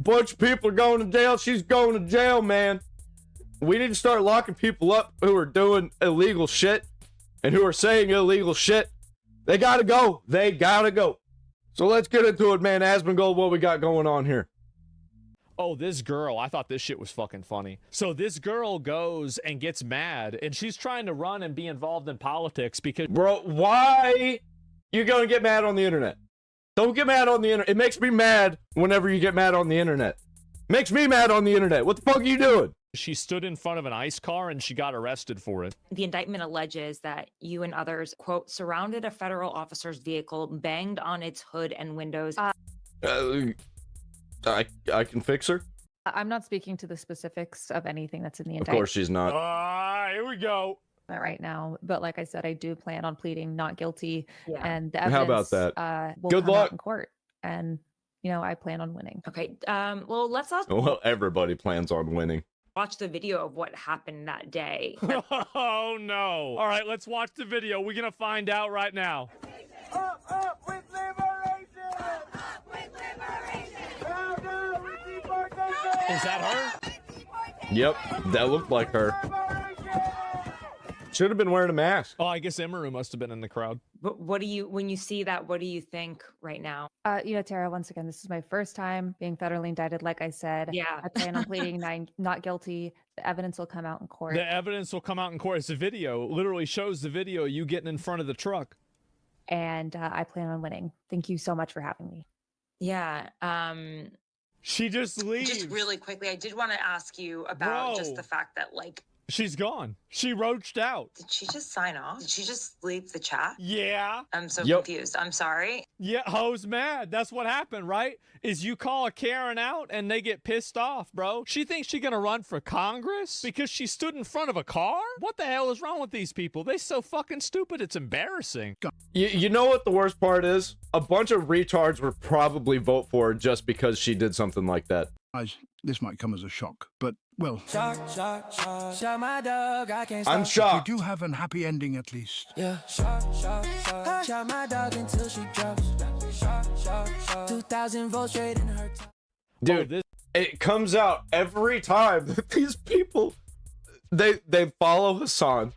bunch of people are going to jail. She's going to jail, man. We need to start locking people up who are doing illegal shit and who are saying illegal shit. They gotta go. They gotta go. So let's get into it, man. Asmongold, what we got going on here? Oh, this girl, I thought this shit was fucking funny. So this girl goes and gets mad, and she's trying to run and be involved in politics because... Bro, why you gonna get mad on the internet? Don't get mad on the internet. It makes me mad whenever you get mad on the internet. Makes me mad on the internet. What the fuck are you doing? She stood in front of an ICE car and she got arrested for it. The indictment alleges that you and others, quote, surrounded a federal officer's vehicle, banged on its hood and windows. I can fix her? I'm not speaking to the specifics of anything that's in the indictment. Of course she's not. Here we go. Right now, but like I said, I do plan on pleading not guilty, Yeah. and the evidence, How about that? will Good come luck. out in court, and you know I plan on winning. Okay, well, let's also Well, everybody plans on winning. watch the video of what happened that day. Oh no. All right, let's watch the video. We're gonna find out right now. Up with liberation! Up with liberation! Down, down with deportation! Is that her? Yep, that looked like her. Should have been wearing a mask. Oh, I guess Emery must have been in the crowd. But what do you, when you see that, what do you think right now? You know, Tara, once again, this is my first time being federally indicted. Like I said, Yeah. I plan on pleading not guilty. The evidence will come out in court. The evidence will come out in court. It's a video. Literally shows the video of you getting in front of the truck. And I plan on winning. Thank you so much for having me. Yeah. She just leaves. Just really quickly, I did want to ask you about just Bro. the fact that, like, She's gone. She roached out. did she just sign off? Did she just leave the chat? Yeah. I'm so Yep. confused. I'm sorry. Yeah, ho's mad. That's what happened, right? Is you call a Karen out and they get pissed off, bro. She thinks she's gonna run for Congress because she stood in front of a car? What the hell is wrong with these people? They so fucking stupid, it's embarrassing. You know what the worst part is? A bunch of retards would probably vote for her just because she did something like that. This might come as a shock, but, well, My dog, I can't I'm we shocked. do have an happy ending at least. Yeah, shot my dog until she drops. 2,000 volts straight in her top. Dude, this it comes out every time that these people, they follow Hasan.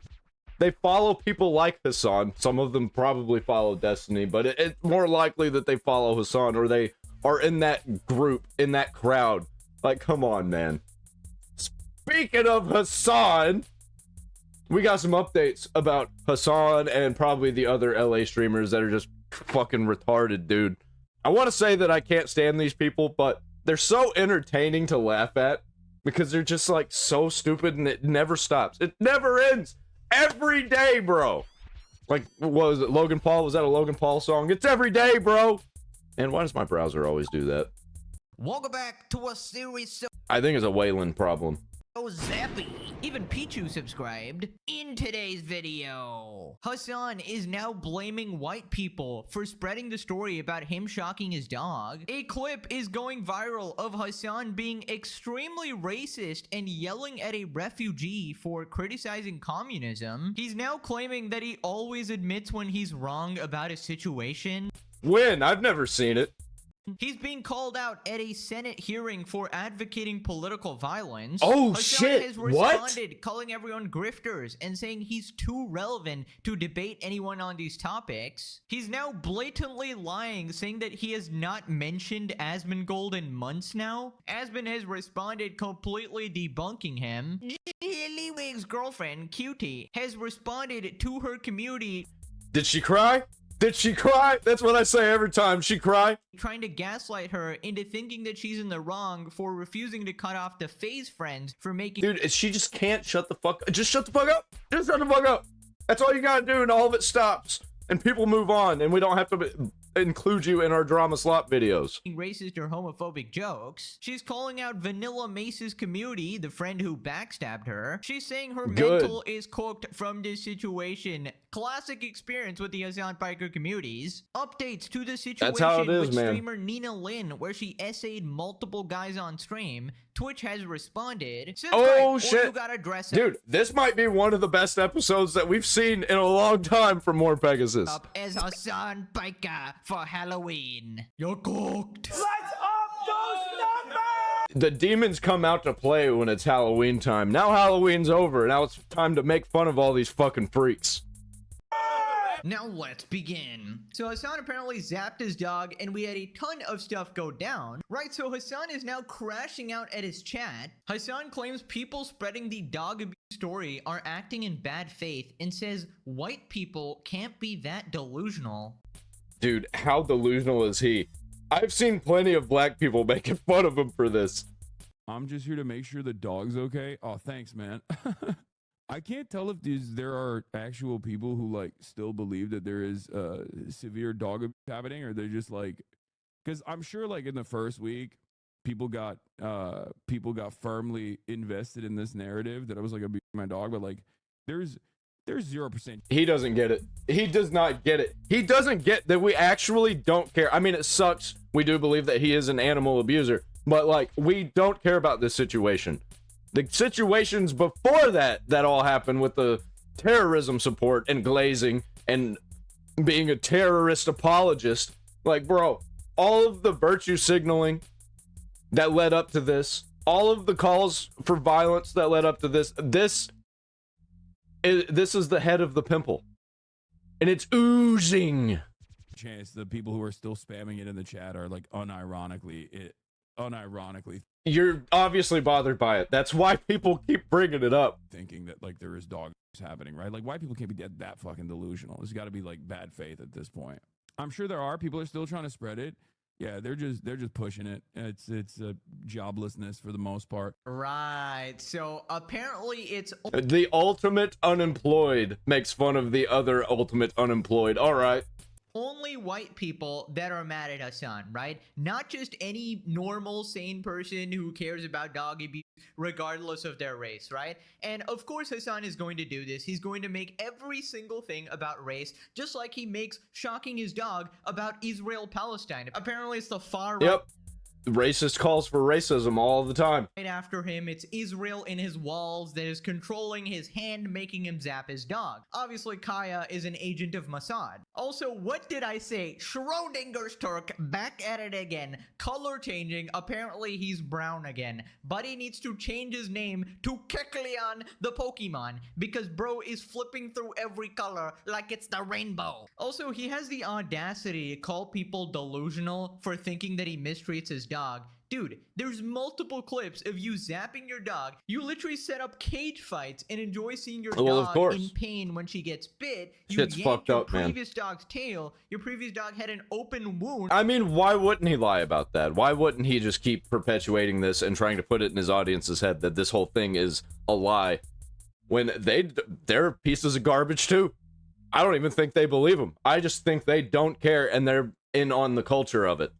They follow people like Hasan. Some of them probably follow Destiny, but it's more likely that they follow Hasan or they are in that group, in that crowd. Like, come on, man. Speaking of Hasan, we got some updates about Hasan and probably the other LA streamers that are just fucking retarded, dude. I want to say that I can't stand these people, but they're so entertaining to laugh at because they're just like so stupid and it never stops. It never ends. Every day, bro. Like, what was it? Logan Paul? Was that a Logan Paul song? It's every day, bro. And why does my browser always do that? Welcome back to a series so I think it's a Wayland problem. zappy. Even Pichu subscribed. In today's video, Hasan is now blaming white people for spreading the story about him shocking his dog. A clip is going viral of Hasan being extremely racist and yelling at a refugee for criticizing communism. He's now claiming that he always admits when he's wrong about a situation. When? I've never seen it. He's being called out at a Senate hearing for advocating political violence. Oh, Hasan shit. has What? responded, calling everyone grifters and saying he's too relevant to debate anyone on these topics. He's now blatantly lying, saying that he has not mentioned Asmongold in months now. Asmon has responded, completely debunking him. Leewig's girlfriend, QT, has responded to her community, Did she cry? Did she cry? That's what I say every time. She cry? trying to gaslight her into thinking that she's in the wrong for refusing to cut off the FaZe friends for making Dude, she just can't shut the fuck up. Just shut the fuck up. Just shut the fuck up. That's all you gotta do and all of it stops. And people move on and we don't have to include you in our drama slot videos. racist or homophobic jokes. She's calling out Vanilla Mace's community, the friend who backstabbed her. She's saying her Good. mental is cooked from this situation. Classic experience with the Hasan Piker communities. Updates to the situation how it is, with man. streamer Nina Lynn, where she essayed multiple guys on stream. Twitch has responded. Subscribe Oh, or shit. You gotta dress Dude, this might be one of the best episodes that we've seen in a long time from More Pegasus. up as Hasan Piker for Halloween. You're cooked. Let's up those numbers! The demons come out to play when it's Halloween time. Now Halloween's over. Now it's time to make fun of all these fucking freaks. Now let's begin. So Hasan apparently zapped his dog and we had a ton of stuff go down. Right, so Hasan is now crashing out at his chat. Hasan claims people spreading the dog abuse story are acting in bad faith and says white people can't be that delusional. Dude, how delusional is he? I've seen plenty of black people making fun of him for this. I'm just here to make sure the dog's okay. Oh, thanks, man. I can't tell if there are actual people who like still believe that there is severe dog abuse happening, or they're just like, because I'm sure like in the first week, people got firmly invested in this narrative that I was like abusing my dog, but like there's 0%. He doesn't get it. He does not get it. He doesn't get that we actually don't care. I mean, it sucks. We do believe that he is an animal abuser, but like we don't care about this situation. The situations before that all happened with the terrorism support and glazing and being a terrorist apologist. Like, bro, all of the virtue signaling that led up to this, all of the calls for violence that led up to this is the head of the pimple. And it's oozing. Chance the people who are still spamming it in the chat are like unironically. You're obviously bothered by it. That's why people keep bringing it up. Thinking that like there is dog happening, right? Like white people can't be that fucking delusional. There's got to be like bad faith at this point. I'm sure there are people are still trying to spread it. Yeah, they're just pushing it. It's a joblessness for the most part. Right. So apparently it's the ultimate unemployed makes fun of the other ultimate unemployed. All right. only white people that are mad at Hasan, right? Not just any normal, sane person who cares about dog abuse, regardless of their race, right? And of course, Hasan is going to do this. He's going to make every single thing about race, just like he makes shocking his dog about Israel-Palestine. Apparently, it's the far right. Yep. Racist calls for racism all the time. Right after him, it's Israel in his walls that is controlling his hand, making him zap his dog. Obviously, Kaya is an agent of Mossad. Also, what did I say? Schrodinger's Turk, back at it again. Color changing. Apparently, he's brown again. Buddy needs to change his name to Kecleon the Pokemon, because bro is flipping through every color like it's the rainbow. Also, he has the audacity to call people delusional for thinking that he mistreats his dog. Dude, there's multiple clips of you zapping your dog. You literally set up cage fights and enjoy seeing your dog in pain when she gets bit. You Shit's fucked up, man. Your previous dog's tail. Your previous dog had an open wound. I mean, why wouldn't he lie about that? Why wouldn't he just keep perpetuating this and trying to put it in his audience's head that this whole thing is a lie when they're pieces of garbage too? I don't even think they believe him. I just think they don't care and they're in on the culture of it.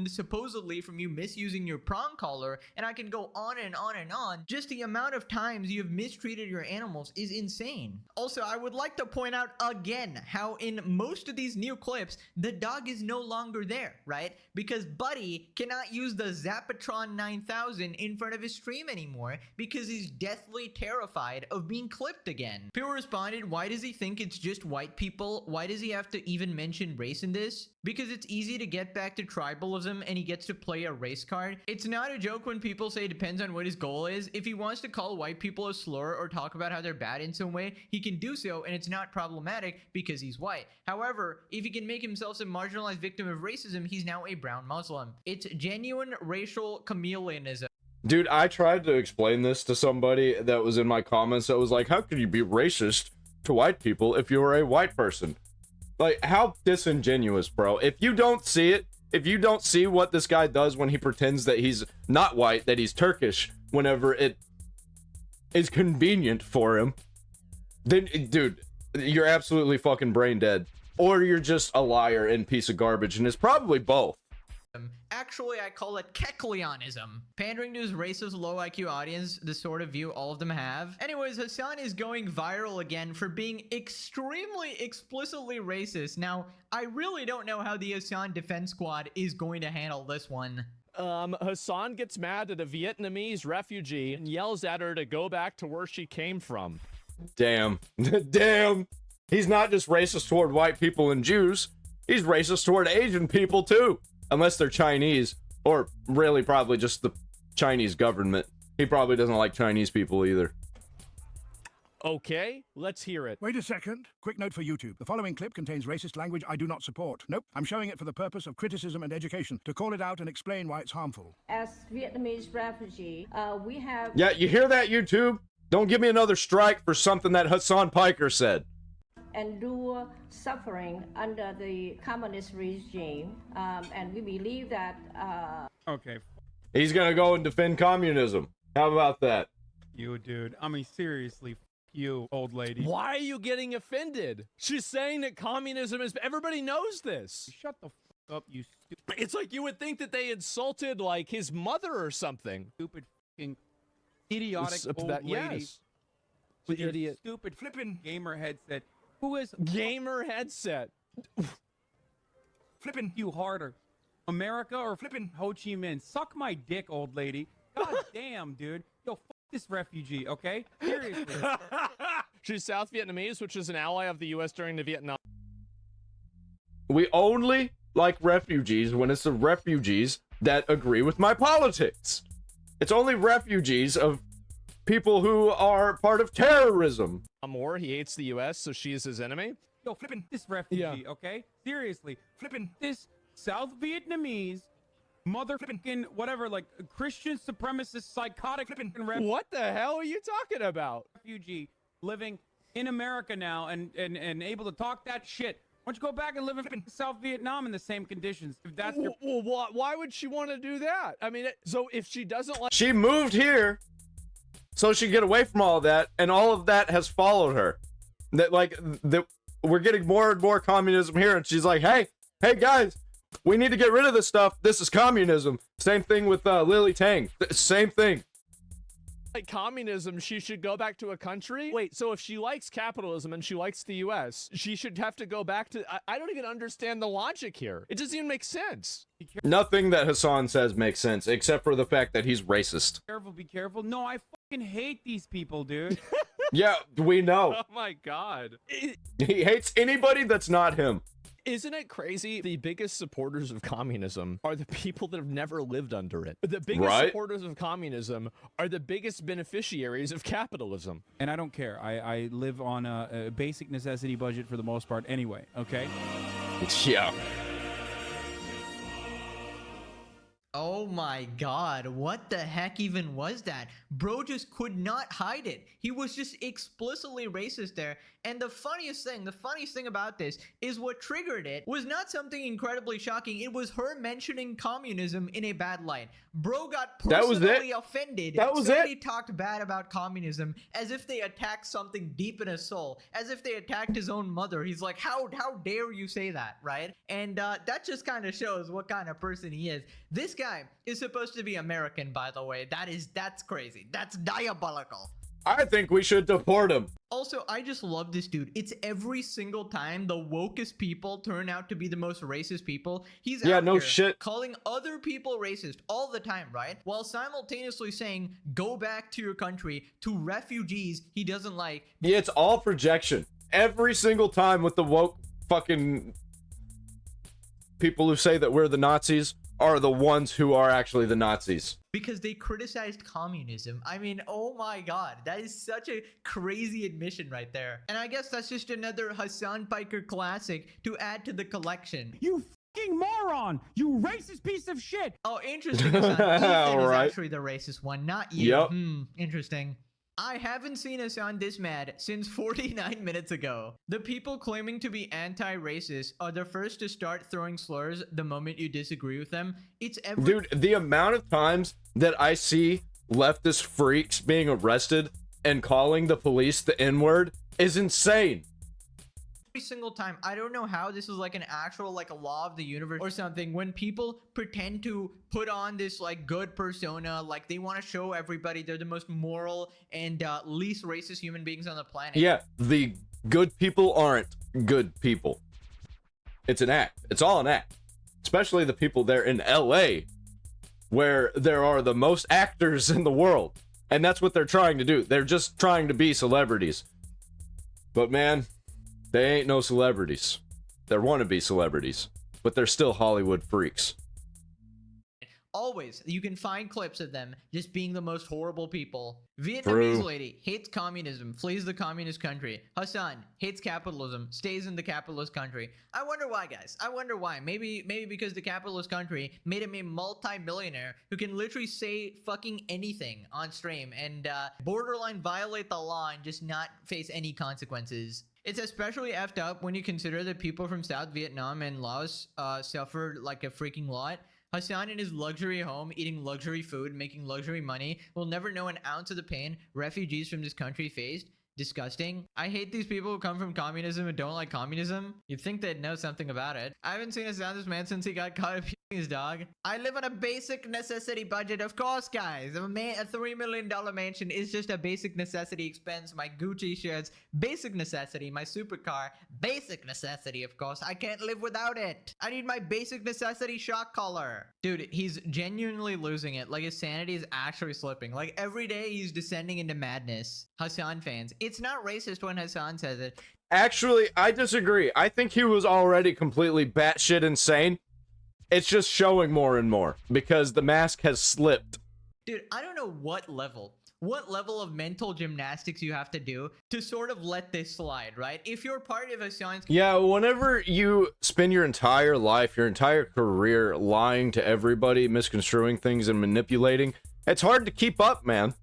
Supposedly from you misusing your prong collar, and I can go on and on and on. Just the amount of times you have mistreated your animals is insane. Also, I would like to point out again how in most of these new clips, the dog is no longer there, right? Because Buddy cannot use the Zapatron 9000 in front of his stream anymore because he's deathly terrified of being clipped again. People responded, why does he think it's just white people? Why does he have to even mention race in this? Because it's easy to get back to tribalism and he gets to play a race card. It's not a joke when people say it depends on what his goal is. If he wants to call white people a slur or talk about how they're bad in some way, he can do so and it's not problematic because he's white. However, if he can make himself a marginalized victim of racism, he's now a brown Muslim. It's genuine racial chameleonism. Dude, I tried to explain this to somebody that was in my comments that was like, how could you be racist to white people if you were a white person? Like, how disingenuous, bro. If you don't see it, if you don't see what this guy does when he pretends that he's not white, that he's Turkish, whenever it is convenient for him, then, dude, you're absolutely fucking brain dead. Or you're just a liar and piece of garbage, and it's probably both. Actually, I call it Kecleonism. Pandering to his racist low IQ audience, the sort of view all of them have. Anyways, Hasan is going viral again for being extremely explicitly racist. Now, I really don't know how the Hasan Defense Squad is going to handle this one. Hasan gets mad at a Vietnamese refugee and yells at her to go back to where she came from. Damn. Damn. He's not just racist toward white people and Jews. He's racist toward Asian people too. Unless they're Chinese, or really probably just the Chinese government. He probably doesn't like Chinese people either. Okay, let's hear it. Wait a second. Quick note for YouTube. The following clip contains racist language I do not support. Nope. I'm showing it for the purpose of criticism and education, to call it out and explain why it's harmful. As Vietnamese refugee, we have Yeah, you hear that, YouTube? Don't give me another strike for something that Hasan Piker said. endure suffering under the communist regime, and we believe that. Okay, He's gonna go and defend communism. How about that? you dude. I mean, seriously, you old lady. Why are you getting offended? She's saying that communism is. Everybody knows this. Shut the fuck up, you It's like you would think that they insulted like his mother or something. stupid fucking idiotic old lady. Yes. With your Idiot. stupid flipping gamer headset. Who is Gamer headset. flipping you harder? America or flipping Ho Chi Minh? Suck my dick, old lady. God damn, dude. Yo, fuck this refugee, okay? Seriously. She's South Vietnamese, which is an ally of the U.S. during the Vietnam. We only like refugees when it's the refugees that agree with my politics. It's only refugees of people who are part of terrorism. War. He hates the U.S., so she is his enemy. Yo, flipping this refugee, okay? Seriously. Flipping this South Vietnamese motherfucking whatever, like Christian supremacist psychotic flipping What the hell are you talking about? refugee living in America now and able to talk that shit. Why don't you go back and live in South Vietnam in the same conditions? If that's your Well, why would she want to do that? I mean, so if she doesn't like. She moved here so she can get away from all of that, and all of that has followed her. That we're getting more and more communism here, and she's like, hey guys, we need to get rid of this stuff. This is communism. Same thing with Lily Tang. Same thing. Like communism, she should go back to a country. Wait, so if she likes capitalism and she likes the U.S., she should have to go back to. I don't even understand the logic here. It doesn't even make sense. Nothing that Hasan says makes sense, except for the fact that he's racist. be careful. No, I fucking hate these people, dude. Yeah, we know. Oh my God. He hates anybody that's not him. Isn't it crazy? The biggest supporters of communism are the people that have never lived under it. The biggest Right? supporters of communism are the biggest beneficiaries of capitalism. And I don't care. I live on a basic necessity budget for the most part anyway, okay? Yeah. Oh my god, what the heck even was that? Bro just could not hide it. He was just explicitly racist there. And the funniest thing about this is what triggered it was not something incredibly shocking. It was her mentioning communism in a bad light. Bro got That was it? personally offended. That was Somebody it? talked bad about communism as if they attacked something deep in his soul, as if they attacked his own mother. He's like, how dare you say that, right? And that just kind of shows what kind of person he is. This guy is supposed to be American, by the way. That's crazy. That's diabolical. I think we should deport him. Also, I just love this dude. It's every single time the wokest people turn out to be the most racist people. He's Yeah, out no here shit. calling other people racist all the time, right? While simultaneously saying, go back to your country to refugees he doesn't like. Yeah, it's all projection. Every single time with the woke fucking people who say that we're the Nazis are the ones who are actually the Nazis. Because they criticized communism. I mean, oh my god, that is such a crazy admission right there. And I guess that's just another Hasan Piker classic to add to the collection. You fucking moron! You racist piece of shit! Oh, interesting, Hasan. Ethan is Alright. actually the racist one, not you. Yep. Interesting. I haven't seen Hasan this mad since 49 minutes ago. The people claiming to be anti-racist are the first to start throwing slurs the moment you disagree with them. It's every Dude, the amount of times that I see leftist freaks being arrested and calling the police the N-word is insane. single time. I don't know how this is like an actual like a law of the universe or something. When people pretend to put on this like good persona, like they want to show everybody they're the most moral and least racist human beings on the planet. Yeah, the good people aren't good people. It's an act. It's all an act. Especially the people there in LA, where there are the most actors in the world. And that's what they're trying to do. They're just trying to be celebrities. But man, they ain't no celebrities. They're wannabe celebrities. But they're still Hollywood freaks. Always. You can find clips of them just being the most horrible people. Vietnamese True. lady hates communism, flees the communist country. Hasan hates capitalism, stays in the capitalist country. I wonder why, guys. I wonder why. Maybe because the capitalist country made him a multi-millionaire who can literally say fucking anything on stream and borderline violate the law and just not face any consequences. It's especially effed up when you consider that people from South Vietnam and Laos suffered like a freaking lot. Hasan in his luxury home, eating luxury food, making luxury money, will never know an ounce of the pain refugees from this country faced. Disgusting. I hate these people who come from communism and don't like communism. You'd think they'd know something about it. I haven't seen Hasan this man since he got caught abusing his dog. I live on a basic necessity budget, of course, guys. A $3 million mansion is just a basic necessity expense. My Gucci shirts, basic necessity. My supercar, basic necessity, of course. I can't live without it. I need my basic necessity shock collar. Dude, he's genuinely losing it. Like, his sanity is actually slipping. Like, every day he's descending into madness. Hasan fans, it's not racist when Hasan says it. Actually, I disagree. I think he was already completely batshit insane. It's just showing more and more because the mask has slipped. Dude, I don't know what level of mental gymnastics you have to do to sort of let this slide, right? If you're part of Hasan's... Yeah, whenever you spend your entire life, your entire career lying to everybody, misconstruing things and manipulating, it's hard to keep up, man.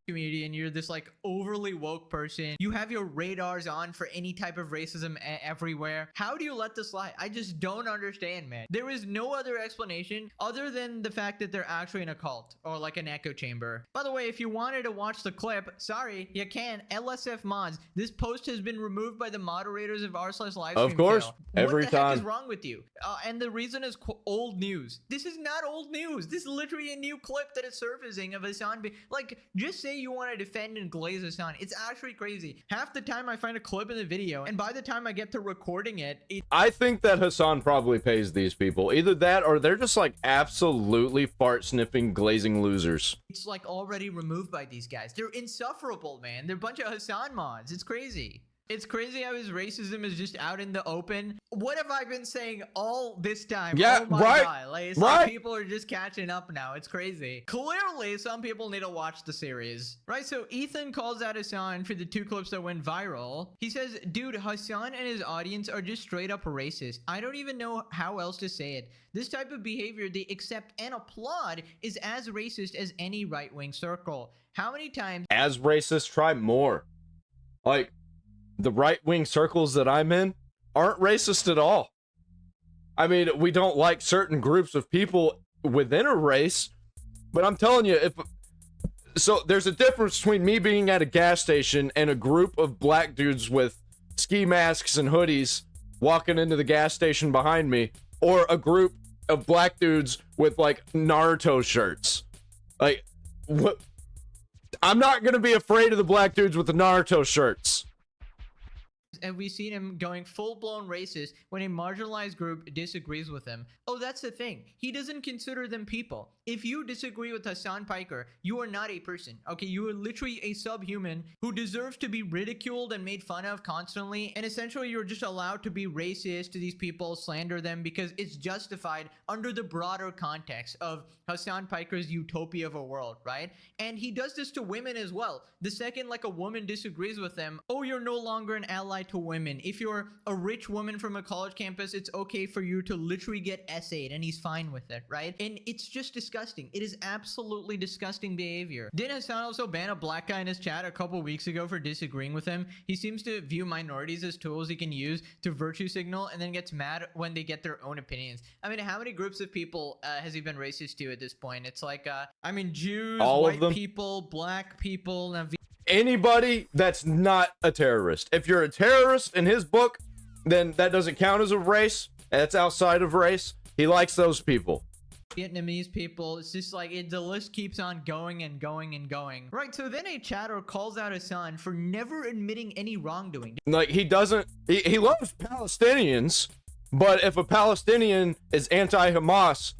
Community and you're this like overly woke person, you have your radars on for any type of racism everywhere. How do you let this slide? I just don't understand, man. There is no other explanation other than the fact that they're actually in a cult or like an echo chamber. By the way, if you wanted to watch the clip, sorry, you can. LSF mods, this post has been removed by the moderators of r/livestream. Of course, every what the heck time. is wrong with you? And the reason is old news. This is not old news. This is literally a new clip that is surfacing of Hasan. Like, just say you want to defend and glaze Hasan. It's actually crazy. Half the time I find a clip in the video, and by the time I get to recording it, I think that Hasan probably pays these people. Either that or they're just like absolutely fart-sniffing, glazing losers. it's like already removed by these guys. They're insufferable, man. They're a bunch of Hasan mods. It's crazy. It's crazy how his racism is just out in the open. What have I been saying all this time? Yeah, oh my right, God. Like, it's right. like people are just catching up now. It's crazy. Clearly, some people need to watch the series. Right, so Ethan calls out Hasan for the 2 clips that went viral. He says, dude, Hasan and his audience are just straight up racist. I don't even know how else to say it. This type of behavior they accept and applaud is as racist as any right-wing circle. How many times... As racist, try more. Like... the right-wing circles that I'm in aren't racist at all. I mean, we don't like certain groups of people within a race, but I'm telling you, so there's a difference between me being at a gas station and a group of black dudes with ski masks and hoodies walking into the gas station behind me, or a group of black dudes with like Naruto shirts. Like, what? I'm not gonna be afraid of the black dudes with the Naruto shirts. And we've seen him going full-blown racist when a marginalized group disagrees with him. Oh, that's the thing. He doesn't consider them people. If you disagree with Hasan Piker, you are not a person. Okay, you are literally a subhuman who deserves to be ridiculed and made fun of constantly. And essentially, you're just allowed to be racist to these people, slander them, because it's justified under the broader context of Hasan Piker's utopia of a world, right? And he does this to women as well. The second, like, a woman disagrees with them, oh, you're no longer an ally to women. If you're a rich woman from a college campus, it's okay for you to literally get essayed, and he's fine with it, right? And it's just disgusting. It is absolutely disgusting behavior. Didn't Hasan also ban a black guy in his chat a couple weeks ago for disagreeing with him? He seems to view minorities as tools he can use to virtue signal, and then gets mad when they get their own opinions. I mean, how many groups of people has he been racist to at this point? It's like, I mean, Jews, all white of them. people, black people, now Anybody that's not a terrorist. If you're a terrorist in his book, then that doesn't count as a race. That's outside of race. He likes those people. Vietnamese people. It's just like the list keeps on going and going and going. Right, so then a chatter calls out Hasan for never admitting any wrongdoing. Like, he doesn't... He loves Palestinians, but if a Palestinian is anti-Hamas,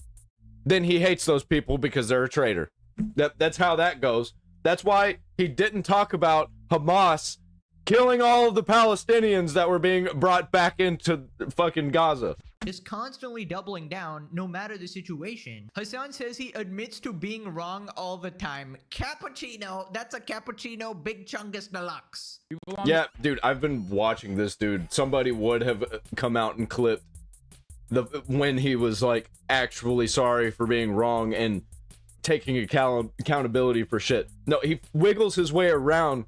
then he hates those people because they're a traitor. That's how that goes. That's why he didn't talk about Hamas killing all of the Palestinians that were being brought back into fucking Gaza. just constantly doubling down no matter the situation. Hasan says he admits to being wrong all the time. Cappuccino, that's a cappuccino big chungus deluxe. Yeah, dude, I've been watching this dude. Somebody would have come out and clipped when he was like actually sorry for being wrong and taking accountability for shit. No, he wiggles his way around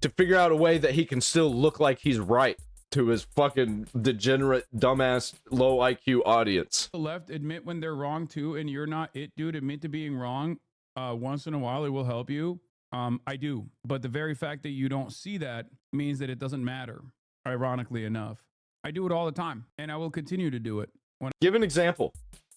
to figure out a way that he can still look like he's right to his fucking degenerate, dumbass, low IQ audience. The left admit when they're wrong too, and you're not it, dude. Admit to being wrong. Once in a while, it will help you. I do, but the very fact that you don't see that means that it doesn't matter. Ironically enough, I do it all the time, and I will continue to do it. Give an example.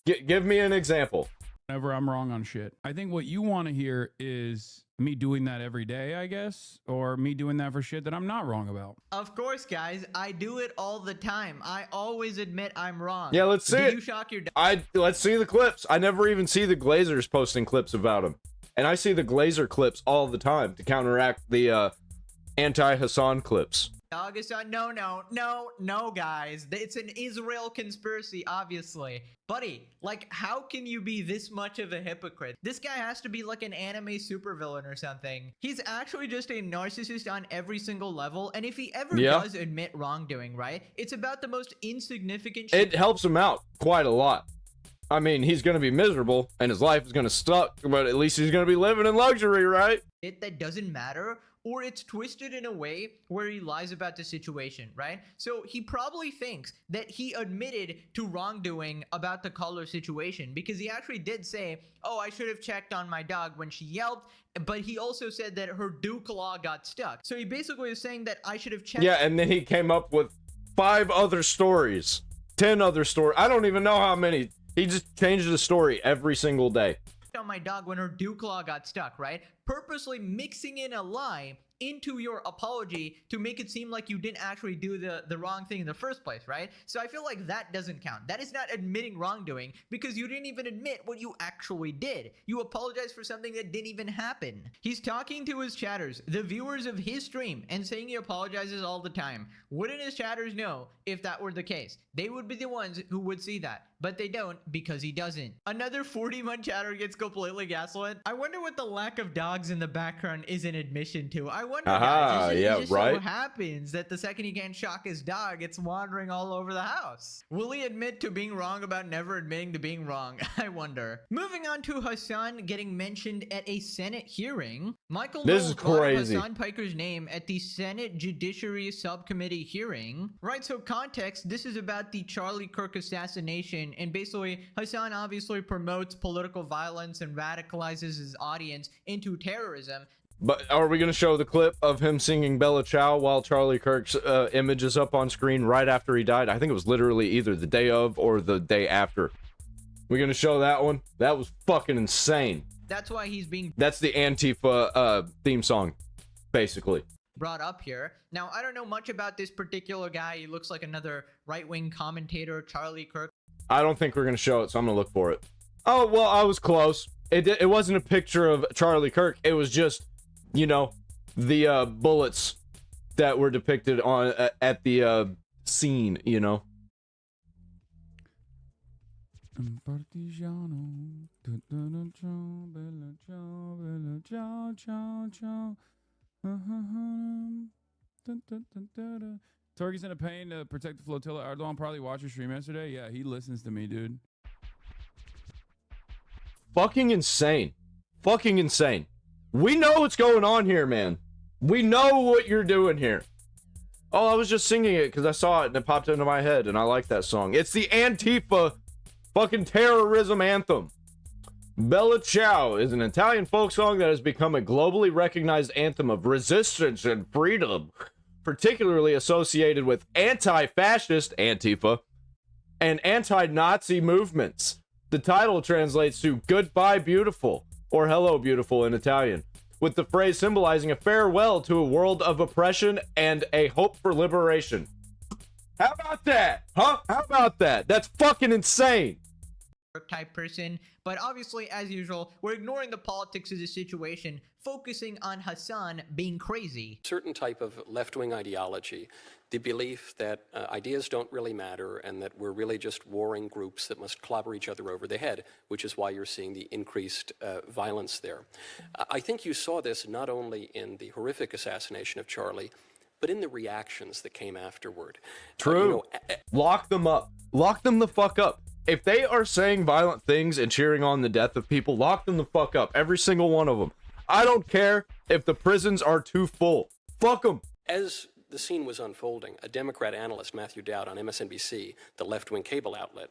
Give me an example. Whenever I'm wrong on shit, I think what you want to hear is me doing that every day, I guess, or me doing that for shit that I'm not wrong about. Of course, guys, I do it all the time. I always admit I'm wrong. Yeah, let's see it. You shock your let's see the clips. I never even see the Glazers posting clips about him, and I see the Glazer clips all the time to counteract the anti-Hasan clips. dog is on. No, guys. It's an Israel conspiracy, obviously. Buddy, like, how can you be this much of a hypocrite? This guy has to be like an anime supervillain or something. He's actually just a narcissist on every single level, and if he ever does admit wrongdoing, right, it's about the most insignificant shit. It helps him out quite a lot. I mean, he's gonna be miserable, and his life is gonna suck, but at least he's gonna be living in luxury, right? That doesn't matter, or it's twisted in a way where he lies about the situation, right? So he probably thinks that he admitted to wrongdoing about the color situation, because he actually did say, oh, I should have checked on my dog when she yelped, but he also said that her dew claw got stuck. So he basically is saying that I should have checked. Yeah, and then he came up with 5 other stories, 10 other stories. I don't even know how many. He just changed the story every single day. On my dog when her dew claw got stuck, right? Purposely mixing in a lie into your apology to make it seem like you didn't actually do the wrong thing in the first place, right? So I feel like that doesn't count. That is not admitting wrongdoing, because you didn't even admit what you actually did. You apologized for something that didn't even happen. He's talking to his chatters, the viewers of his stream, and saying he apologizes all the time. Wouldn't his chatters know if that were the case? They would be the ones who would see that, but they don't, because he doesn't. Another 40-month chatter gets completely gaslit. I wonder what the lack of dogs in the background is an admission to. I wonder, guys, it just so happens that the second he can't shock his dog, it's wandering all over the house. Will he admit to being wrong about never admitting to being wrong? I wonder. Moving on to Hasan getting mentioned at a Senate hearing. Michael Knowles brought up Hasan Piker's name at the Senate Judiciary Subcommittee hearing. Right, so context, this is about the Charlie Kirk assassination, and basically Hasan obviously promotes political violence and radicalizes his audience into terrorism. But are we going to show the clip of him singing Bella Ciao while Charlie Kirk's image is up on screen right after he died? I think it was literally either the day of or the day after. We're going to show that one? That was fucking insane. That's why he's being... That's the Antifa theme song, basically. Brought up here. Now, I don't know much about this particular guy. He looks like another right-wing commentator, Charlie Kirk. I don't think we're going to show it, so I'm going to look for it. Oh, well, I was close. It wasn't a picture of Charlie Kirk. It was just, you know, the bullets that were depicted on at the scene, you know. Torgy's in a pain to protect the flotilla. Erdogan probably watched your stream yesterday. Yeah, he listens to me, dude. Fucking insane. Fucking insane. We know what's going on here, man. We know what you're doing here. Oh, I was just singing it because I saw it and it popped into my head and I like that song. It's the Antifa fucking terrorism anthem. Bella Ciao is an Italian folk song that has become a globally recognized anthem of resistance and freedom, particularly associated with anti-fascist Antifa and anti-Nazi movements. The title translates to Goodbye Beautiful, or Hello Beautiful in Italian, with the phrase symbolizing a farewell to a world of oppression and a hope for liberation. How about that? Huh? How about that? That's fucking insane. type person, but obviously, as usual, we're ignoring the politics of the situation, focusing on Hasan being crazy. Certain type of left-wing ideology, the belief that ideas don't really matter and that we're really just warring groups that must clobber each other over the head, which is why you're seeing the increased violence there. I think you saw this not only in the horrific assassination of Charlie, but in the reactions that came afterward. True. Lock them up. Lock them the fuck up. If they are saying violent things and cheering on the death of people, lock them the fuck up. Every single one of them. I don't care if the prisons are too full. Fuck them. As the scene was unfolding, a Democrat analyst, Matthew Dowd, on MSNBC, the left-wing cable outlet,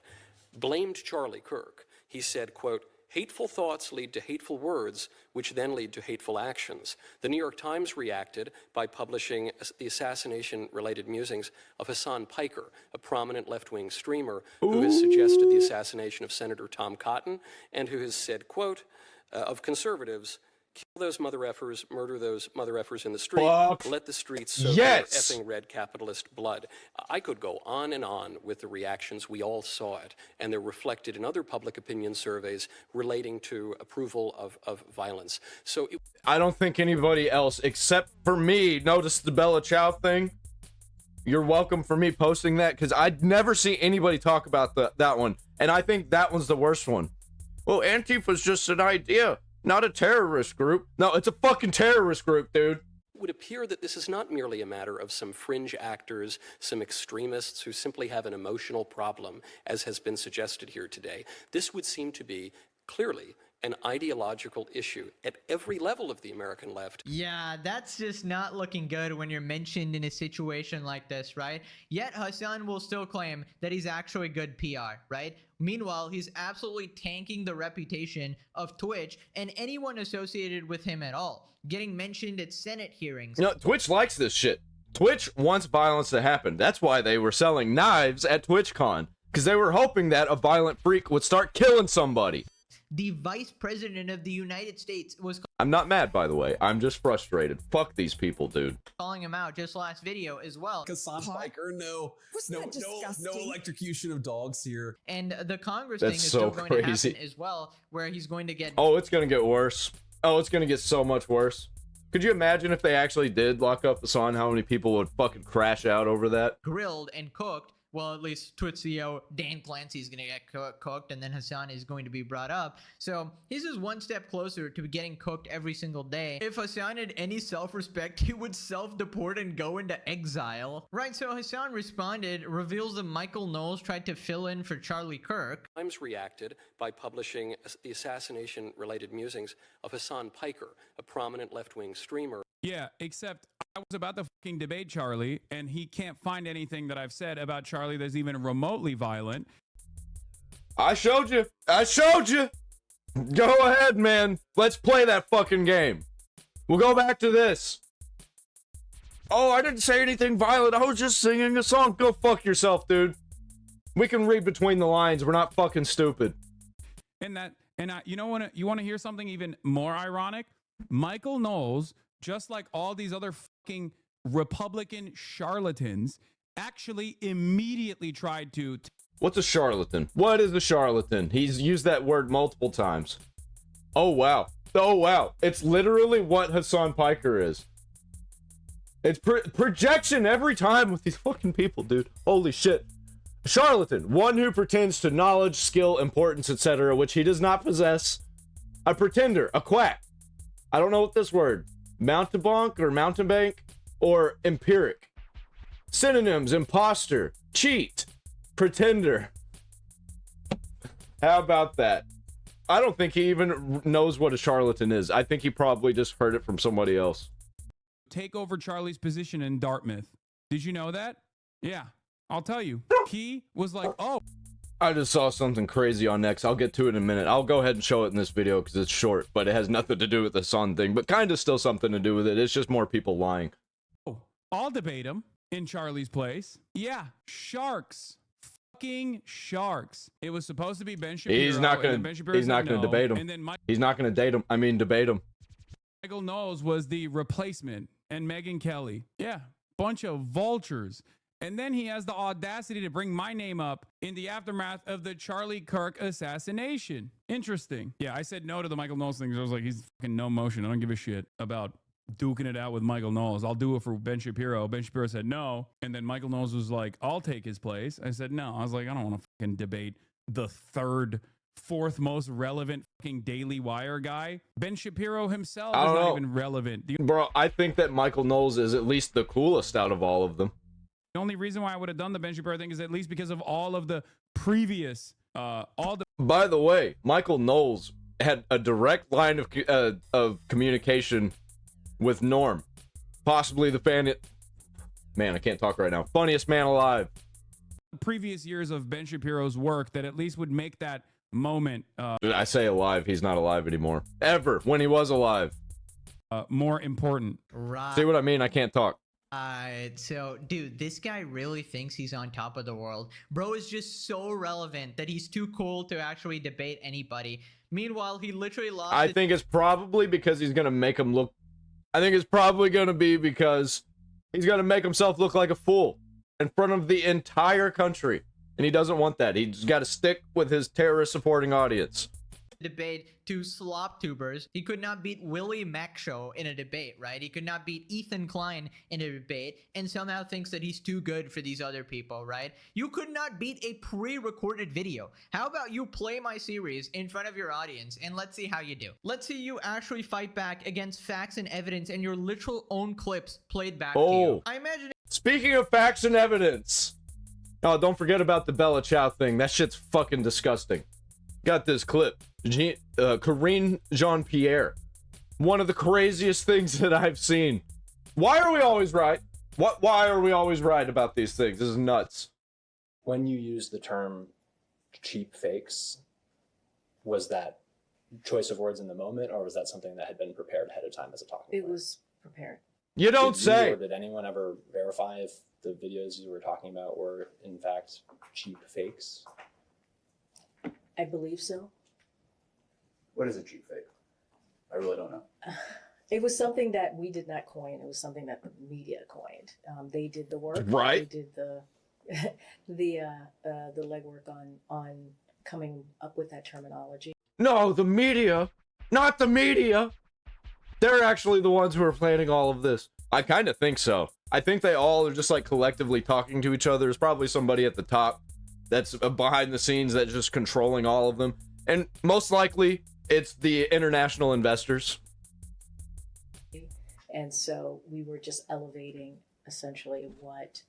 blamed Charlie Kirk. He said, quote, "Hateful thoughts lead to hateful words, which then lead to hateful actions." The New York Times reacted by publishing the assassination-related musings of Hasan Piker, a prominent left-wing streamer who has suggested the assassination of Senator Tom Cotton and who has said, quote, of conservatives, "Kill those mother effers, murder those mother effers in the street, let the streets soak their effing red capitalist blood." I could go on and on with the reactions. We all saw it, and they're reflected in other public opinion surveys relating to approval of violence. So I don't think anybody else, except for me, noticed the Bella Ciao thing. You're welcome for me posting that, because I'd never see anybody talk about that one, and I think that one's the worst one. Well, Antifa's just an idea, not a terrorist group. No, it's a fucking terrorist group, dude. It would appear that this is not merely a matter of some fringe actors, some extremists who simply have an emotional problem, as has been suggested here today. This would seem to be clearly an ideological issue at every level of the American left. Yeah, that's just not looking good when you're mentioned in a situation like this, right? Yet Hasan will still claim that he's actually good PR, right? Meanwhile, he's absolutely tanking the reputation of Twitch and anyone associated with him at all, getting mentioned at Senate hearings. You know, Twitch likes this shit. Twitch wants violence to happen. That's why they were selling knives at TwitchCon, because they were hoping that a violent freak would start killing somebody. The vice president of the United States was I'm not mad, by the way. I'm just frustrated. Fuck these people, dude. calling him out just last video as well. Hasan Piker, no electrocution of dogs here. And the Congress That's thing is so still going to crazy. happen as well, where he's going to get... Oh, it's gonna get worse. Oh, it's gonna get so much worse. Could you imagine if they actually did lock up Hasan, how many people would fucking crash out over that? grilled and cooked. Well, at least Twitch CEO Dan Clancy is going to get cooked, and then Hasan is going to be brought up. So he's just one step closer to getting cooked every single day. If Hasan had any self-respect, he would self-deport and go into exile. Right, so Hasan responded, reveals that Michael Knowles tried to fill in for Charlie Kirk. Times reacted by publishing the assassination-related musings of Hasan Piker, a prominent left-wing streamer. Yeah, except I was about to fucking debate Charlie, and he can't find anything that I've said about Charlie that's even remotely violent. I showed you. I showed you. Go ahead, man. Let's play that fucking game. We'll go back to this. Oh, I didn't say anything violent. I was just singing a song. Go fuck yourself, dude. We can read between the lines. We're not fucking stupid. You want to hear something even more ironic? Michael Knowles, just like all these other fucking Republican charlatans, actually immediately tried to... What's a charlatan? What is a charlatan? He's used that word multiple times. Oh, wow. Oh, wow. It's literally what Hasan Piker is. It's projection every time with these fucking people, dude. Holy shit. A charlatan. One who pretends to knowledge, skill, importance, etc., which he does not possess. A pretender. A quack. I don't know what this word... Mountebank or mountebank or empiric. Synonyms: imposter, cheat, pretender. How about that? I don't think he even knows what a charlatan is. I think he probably just heard it from somebody else. Take over Charlie's position in Dartmouth. Did you know that? Yeah, I'll tell you. He was like, oh. I just saw something crazy on X. I'll get to it in a minute. I'll go ahead and show it in this video because it's short, but it has nothing to do with the sun thing, but kind of still something to do with it. It's just more people lying. Oh, I'll debate him in Charlie's place. Yeah, sharks. Fucking sharks. It was supposed to be Ben Shapiro. He's not gonna debate him. And then he's not gonna debate him. Michael Knowles was the replacement, and Megyn Kelly. Yeah, bunch of vultures. And then he has the audacity to bring my name up in the aftermath of the Charlie Kirk assassination. Interesting. Yeah, I said no to the Michael Knowles thing. I was like, he's fucking no motion. I don't give a shit about duking it out with Michael Knowles. I'll do it for Ben Shapiro. Ben Shapiro said no. And then Michael Knowles was like, I'll take his place. I said no. I was like, I don't want to fucking debate the fourth most relevant fucking Daily Wire guy. Ben Shapiro himself is not even relevant. Bro, I think that Michael Knowles is at least the coolest out of all of them. The only reason why I would have done the Ben Shapiro thing is at least because of all of the previous, By the way, Michael Knowles had a direct line of communication with Norm, possibly the man, I can't talk right now. Funniest man alive. Previous years of Ben Shapiro's work that at least would make that moment. I say alive. He's not alive anymore. Ever when he was alive. More important. Right. See what I mean? I can't talk. So, dude, this guy really thinks he's on top of the world. Bro is just so relevant that he's too cool to actually debate anybody. Meanwhile, he literally lost. I think it's probably because he's gonna make him look. I think it's probably gonna be because he's gonna make himself look like a fool in front of the entire country, and he doesn't want that. He's got to stick with his terrorist supporting audience. Debate to slop tubers. He could not beat Willie Mackshow in a debate, right? He could not beat Ethan Klein in a debate, and somehow thinks that he's too good for these other people, right? You could not beat a pre-recorded video. How about you play my series in front of your audience, and let's see how you do. Let's see you actually fight back against facts and evidence and your literal own clips played back to you. I imagine. Speaking of facts and evidence. Oh, don't forget about the Bella Ciao thing. That shit's fucking disgusting. Got this clip. Karine Jean-Pierre. One of the craziest things that I've seen. Why are we always right? Why are we always right about these things? This is nuts. When you use the term cheap fakes, was that choice of words in the moment, or was that something that had been prepared ahead of time as a talking point? It was prepared. You don't say. Or did anyone ever verify if the videos you were talking about were in fact cheap fakes? I believe so. What is a cheap fake? I really don't know. It was something that we did not coin. It was something that the media coined. They did the work. Right. They did the legwork on coming up with that terminology. No, the media. Not the media. They're actually the ones who are planning all of this. I kind of think so. I think they all are just like collectively talking to each other. There's probably somebody at the top that's behind the scenes that's just controlling all of them. And most likely it's the international investors. And so we were just elevating essentially what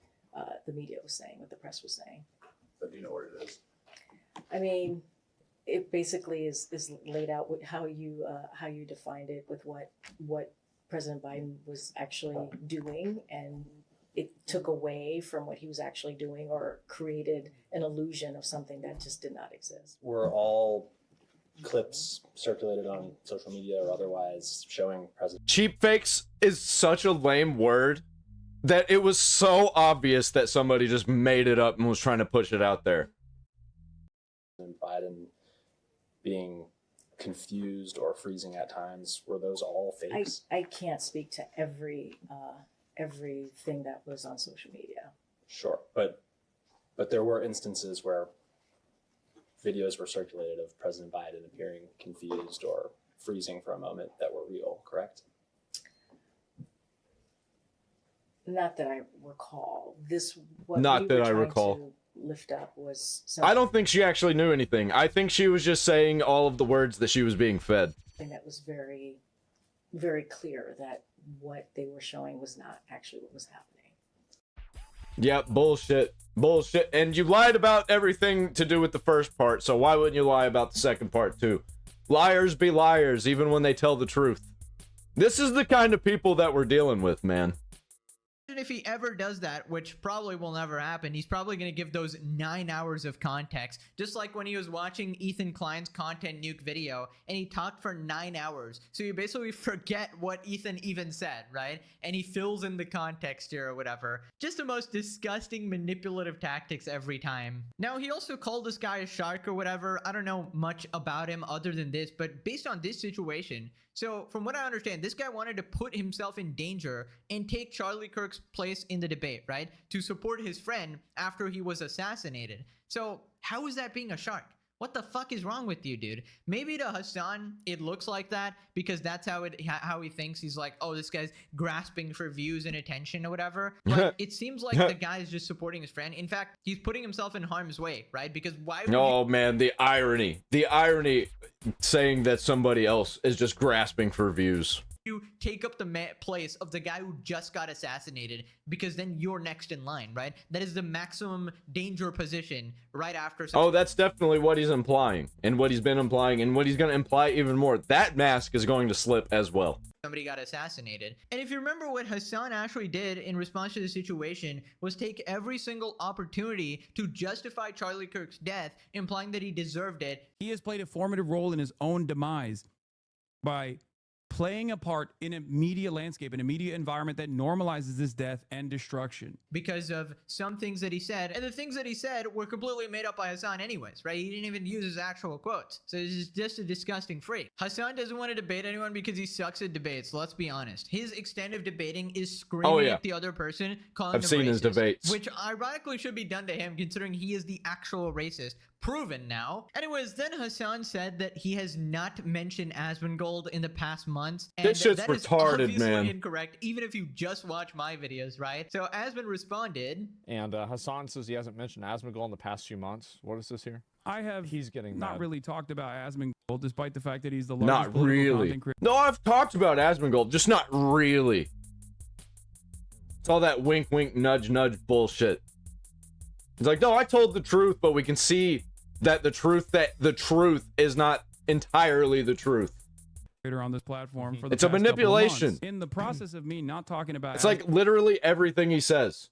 the media was saying, what the press was saying. But do you know what it is? I mean, it basically is laid out with how you defined it with what President Biden was actually doing, and it took away from what he was actually doing or created an illusion of something that just did not exist. Were all clips circulated on social media or otherwise showing President? Cheap fakes is such a lame word that it was so obvious that somebody just made it up and was trying to push it out there. And Biden being confused or freezing at times, were those all fakes? I can't speak to everything that was on social media. Sure, but there were instances where videos were circulated of President Biden appearing confused or freezing for a moment that were real, correct? Not that I recall. Not that I recall. To lift up was I don't think she actually knew anything. I think she was just saying all of the words that she was being fed. something that was very, very clear that what they were showing was not actually what was happening. Yep, bullshit. Bullshit. And you lied about everything to do with the first part, so why wouldn't you lie about the second part too? Liars be liars, even when they tell the truth. This is the kind of people that we're dealing with, man. If he ever does that, which probably will never happen, he's probably going to give those 9 hours of context, just like when he was watching Ethan Klein's Content Nuke video and he talked for 9 hours. So you basically forget what Ethan even said, right? And he fills in the context here or whatever. Just the most disgusting manipulative tactics every time. Now, he also called this guy a shark or whatever. I don't know much about him other than this, but based on this situation, So from what I understand, this guy wanted to put himself in danger and take Charlie Kirk's place in the debate, right? To support his friend after he was assassinated. So how is that being a shark? What the fuck is wrong with you, dude? Maybe to Hasan, it looks like that because that's how he thinks. He's like, oh, this guy's grasping for views and attention or whatever. But it seems like the guy is just supporting his friend. In fact, he's putting himself in harm's way, right? Because why would Oh, man, the irony saying that somebody else is just grasping for views. you take up the place of the guy who just got assassinated, because then you're next in line, right? That is the maximum danger position right after. Oh, that's definitely what he's implying, and what he's been implying, and what he's going to imply even more. That mask is going to slip as well. Somebody got assassinated. And if you remember, what Hasan actually did in response to the situation was take every single opportunity to justify Charlie Kirk's death, implying that he deserved it. He has played a formative role in his own demise by playing a part in a media landscape, in a media environment that normalizes this death and destruction. Because of some things that he said, and the things that he said were completely made up by Hasan anyways, right? He didn't even use his actual quotes. So he's just a disgusting freak. Hasan doesn't want to debate anyone because he sucks at debates, let's be honest. His extent of debating is screaming at the other person, calling them racist. I've seen his debates. Which ironically should be done to him, considering he is the actual racist. Proven now. Anyways, then Hasan said that he has not mentioned Asmongold in the past months. And this shit's that retarded, is man. Incorrect, even if you just watch my videos, right? So Asmon responded. And Hasan says he hasn't mentioned Asmongold in the past few months. What is this here? He's getting not mad. really talked about Asmongold, despite the fact that he's the largest political really. content creator. No, I've talked about Asmongold, just not really. It's all that wink, wink, nudge, nudge bullshit. It's like, no, I told the truth, but we can see that the truth is not entirely the truth. On this platform for the it's a manipulation. In the process of me not talking about it's like literally everything he says.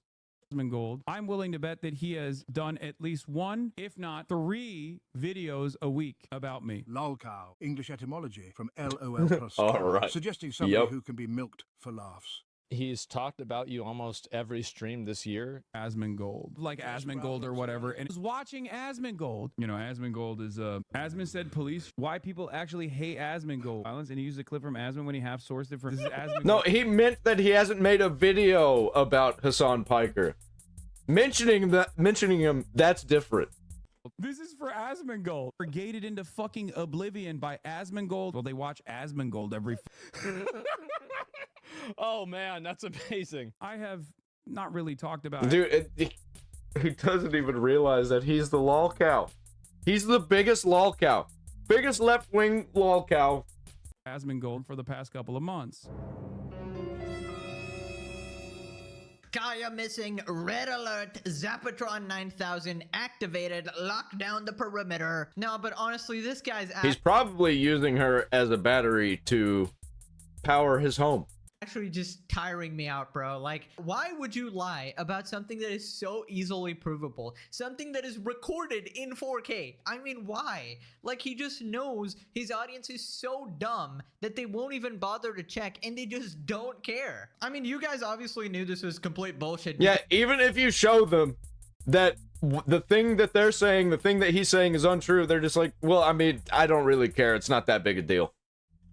Asmongold, I'm willing to bet that he has done at least 1, if not 3 videos a week about me. Lolcow, English etymology from LOL plus all right. Suggesting somebody who can be milked for laughs. He's talked about you almost every stream this year. Asmongold, like Asmongold or whatever. And I was watching Asmongold. You know, Asmongold is Asmon said police why people actually hate Asmongold violence, and he used a clip from Asmon when he half sourced it from. This is Asmongold. No, he meant that he hasn't made a video about Hasan Piker. Mentioning him, that's different. This is for Asmongold. We're gated into fucking oblivion by Asmongold. Well, they watch Asmongold every. Oh man, that's amazing. I have not really talked about Dude, he doesn't even realize that he's the lolcow. He's the biggest lolcow. Biggest left-wing lolcow. Asmongold for the past couple of months. Kaya missing, red alert, Zapatron 9000 activated, lock down the perimeter. No, but honestly, this guy's he's probably using her as a battery to power his home. Actually just tiring me out, bro. Like, why would you lie about something that is so easily provable? Something that is recorded in 4K. I mean, why? Like, he just knows his audience is so dumb that they won't even bother to check, and they just don't care. I mean, you guys obviously knew this was complete bullshit. Yeah, even if you show them that the thing that they're saying, the thing that he's saying is untrue, they're just like, well, I mean, I don't really care. It's not that big a deal.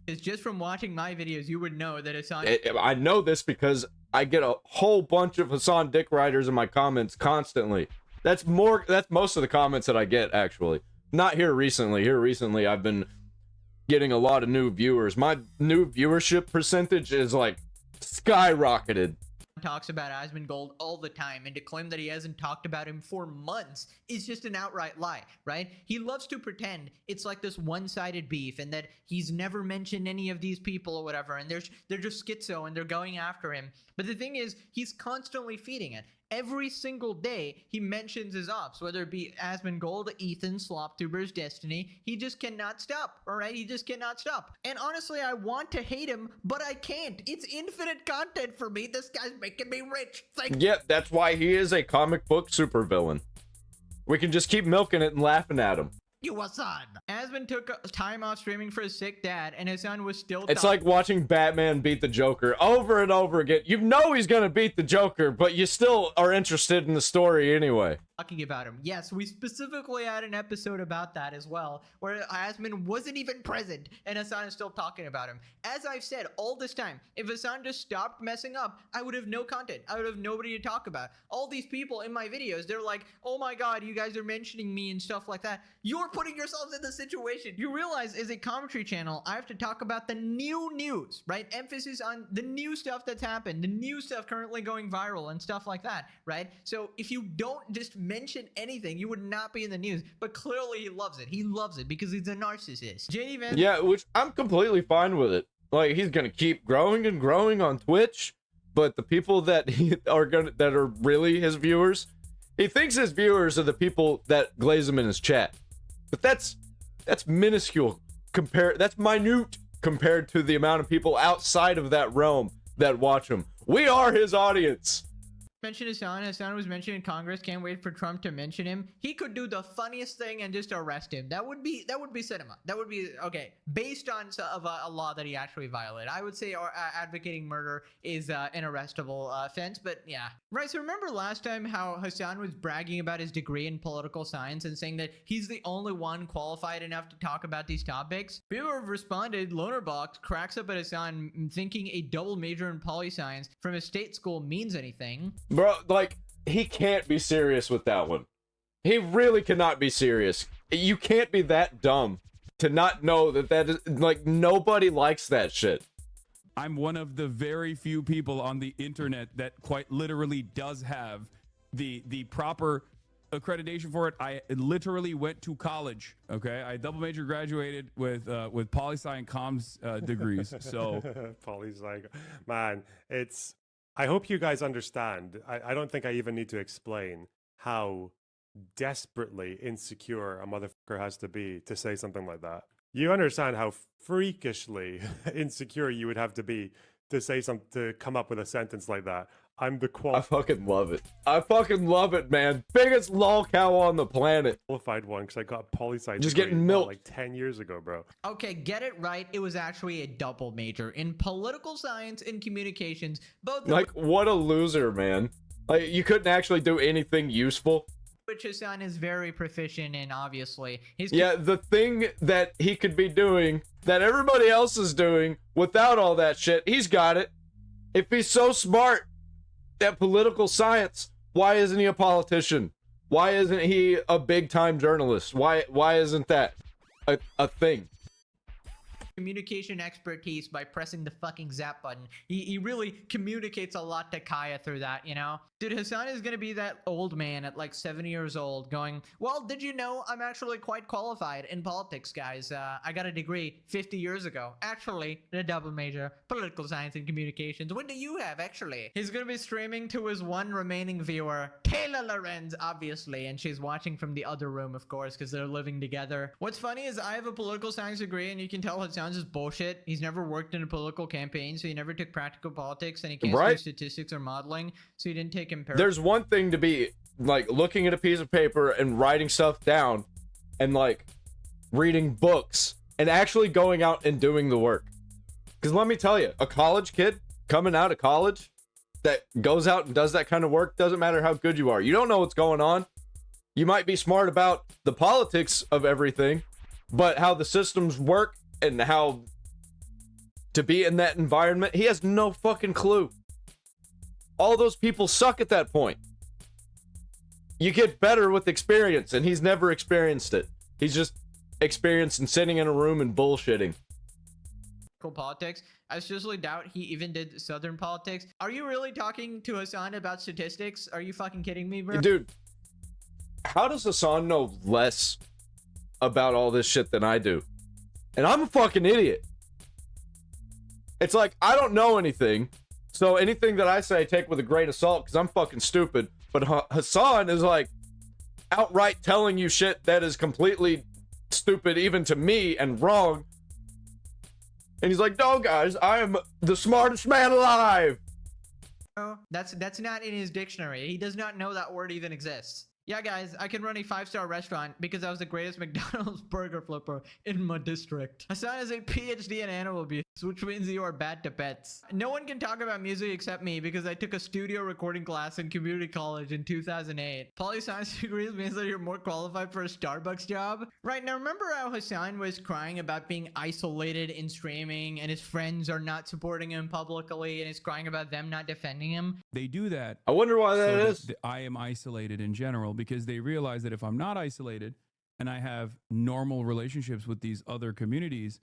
Just from watching my videos, you would know that Hasan. I know this because I get a whole bunch of Hasan dick riders in my comments constantly. That's most of the comments that I get, actually. Not here recently. Here recently, I've been getting a lot of new viewers. My new viewership percentage is like skyrocketed. Talks about Asmongold all the time, and to claim that he hasn't talked about him for months is just an outright lie, right? He loves to pretend it's like this one-sided beef and that he's never mentioned any of these people or whatever, and they're just schizo and they're going after him. But the thing is, he's constantly feeding it. Every single day, he mentions his ops, whether it be Asmongold, Ethan, Sloptuber's Destiny. He just cannot stop, all right? He just cannot stop. And honestly, I want to hate him, but I can't. It's infinite content for me. This guy's making me rich. Yeah, that's why he is a comic book supervillain. We can just keep milking it and laughing at him. You Hasan. Asmon took time off streaming for his sick dad, and Hasan was still It's like watching Batman beat the Joker over and over again. You know he's gonna beat the Joker, but you still are interested in the story anyway. talking about him. Yes, we specifically had an episode about that as well, where Hassan wasn't even present and Hasan is still talking about him. As I've said all this time, if Hasan just stopped messing up, I would have no content. I would have nobody to talk about. All these people in my videos, they're like, oh my god, you guys are mentioning me and stuff like that. You're putting yourselves in the situation. You realize as a commentary channel, I have to talk about the new news, right? Emphasis on the new stuff that's happened, the new stuff currently going viral and stuff like that, right? So if you don't just mention anything, you would not be in the news. But clearly he loves it. He loves it because he's a narcissist. JD Van. Yeah, which I'm completely fine with it. Like, he's gonna keep growing and growing on Twitch, but the people that that are really his viewers, he thinks his viewers are the people that glaze him in his chat. But that's minuscule that's minute compared to the amount of people outside of that realm that watch him. We are his audience. Mention Hasan. Hasan was mentioned in Congress. Can't wait for Trump to mention him. He could do the funniest thing and just arrest him. That would be cinema. That would be okay. Based on a law that he actually violated, I would say advocating murder is an arrestable offense. But yeah, right. So remember last time how Hasan was bragging about his degree in political science and saying that he's the only one qualified enough to talk about these topics. People have responded. Lonerbox cracks up at Hasan thinking a double major in poli science from a state school means anything. Bro, like, he can't be serious with that one. He really cannot be serious. You can't be that dumb to not know that is, like, nobody likes that shit. I'm one of the very few people on the internet that quite literally does have the proper accreditation for it. I literally went to college. Okay, I double major graduated with poli-sci and comms degrees. So poli-sci, man, it's. I hope you guys understand. I don't think I even need to explain how desperately insecure a motherfucker has to be to say something like that. You understand how freakishly insecure you would have to be to say to come up with a sentence like that. I'm the I fucking love it. I fucking love it, man. Biggest lol cow on the planet. Qualified one because I got poli-sci just getting milked like 10 years ago, bro. Okay, get it right. It was actually a double major in political science and communications. Both like, what a loser, man. Like, you couldn't actually do anything useful. Which Hasan is very proficient in, obviously. Yeah, the thing that he could be doing that everybody else is doing without all that shit, he's got it. If he's so smart at political science, why isn't he a politician? Why isn't he a big-time journalist? Why isn't that a thing? Communication expertise by pressing the fucking zap button. He really communicates a lot to Kaya through that, you know? Dude, Hasan is gonna be that old man at like 70 years old going, well, did you know I'm actually quite qualified in politics, guys? I got a degree 50 years ago. Actually, a double major, political science and communications. What do you have, actually? He's gonna be streaming to his one remaining viewer, Taylor Lorenz, obviously, and she's watching from the other room, of course, because they're living together. What's funny is I have a political science degree, and you can tell Hasan's is bullshit. He's never worked in a political campaign, so he never took practical politics, and he can't do statistics or modeling, so he didn't take There's one thing to be like looking at a piece of paper and writing stuff down and like reading books and actually going out and doing the work. Because let me tell you, a college kid coming out of college that goes out and does that kind of work, doesn't matter how good you are. You don't know what's going on. You might be smart about the politics of everything, but how the systems work and how to be in that environment, he has no fucking clue. All those people suck at that point. You get better with experience, and he's never experienced it. He's just experienced in sitting in a room and bullshitting. Politics. I seriously doubt he even did Southern politics. Are you really talking to Hasan about statistics? Are you fucking kidding me, bro? Dude, how does Hasan know less about all this shit than I do? And I'm a fucking idiot. It's like, I don't know anything. So anything that I say, I take with a grain of salt because I'm fucking stupid. But Hasan is like outright telling you shit that is completely stupid even to me and wrong. And he's like, no, guys, I am the smartest man alive. Oh, that's not in his dictionary. He does not know that word even exists. Yeah, guys, I can run a 5-star restaurant because I was the greatest McDonald's burger flipper in my district. Hasan is a PhD in animal abuse. which means you are bad to pets. No one can talk about music except me because I took a studio recording class in community college in 2008. Poli-science degrees means that you're more qualified for a Starbucks job. Right, now remember how Hasan was crying about being isolated in streaming and his friends are not supporting him publicly and he's crying about them not defending him? They do that. I wonder why that so is. that I am isolated in general because they realize that if I'm not isolated and I have normal relationships with these other communities,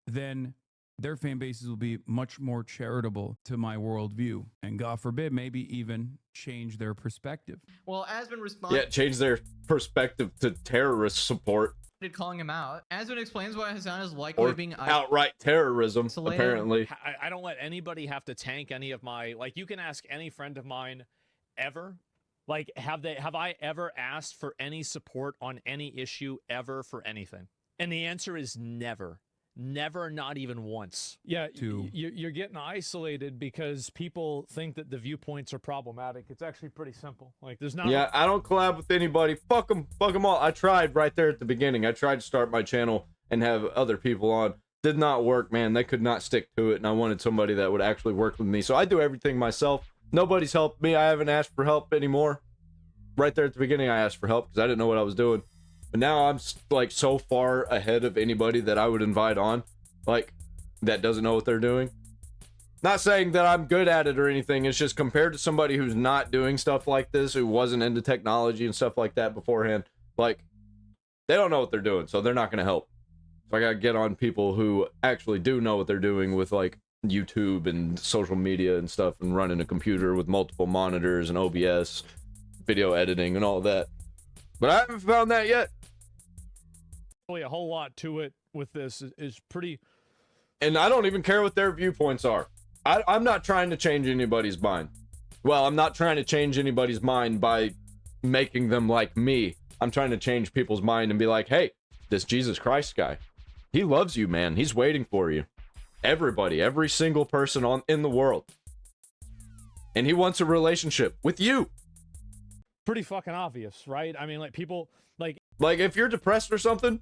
then their fan bases will be much more charitable to my worldview. And God forbid, maybe even change their perspective. Well, Aspen responded. Yeah, change their perspective to terrorist support. Calling him out. Aspen explains why Hasan is likely Or being outright terrorism, isolated. apparently. I don't let anybody have to tank any of my, like, you can ask any friend of mine ever, like, have I ever asked for any support on any issue ever for anything? And the answer is never. Never, not even once. Yeah, you're getting isolated because people think that the viewpoints are problematic. It's actually pretty simple. Like, there's not. Yeah, I don't collab with anybody. Fuck them all. I tried right there at the beginning. I tried to start my channel and have other people on. Did not work, man. They could not stick to it, and I wanted somebody that would actually work with me. So I do everything myself. Nobody's helped me. I haven't asked for help anymore. Right there at the beginning, I asked for help because I didn't know what I was doing. But now I'm like so far ahead of anybody that I would invite on, like, that doesn't know what they're doing. Not saying that I'm good at it or anything. It's just compared to somebody who's not doing stuff like this, who wasn't into technology and stuff like that beforehand, like, they don't know what they're doing, so they're not going to help. So I got to get on people who actually do know what they're doing with, like, YouTube and social media and stuff, and running a computer with multiple monitors and OBS, video editing and all that. But I haven't found that yet. Really a whole lot to it with this is pretty. And I don't even care what their viewpoints are. I'm not trying to change anybody's mind. Well, I'm not trying to change anybody's mind by making them like me. I'm trying to change people's mind and be like, hey, this Jesus Christ guy, he loves you, man. He's waiting for you. Everybody, every single person in the world. And he wants a relationship with you. Pretty fucking obvious, right? I mean, like, people, like if you're depressed or something,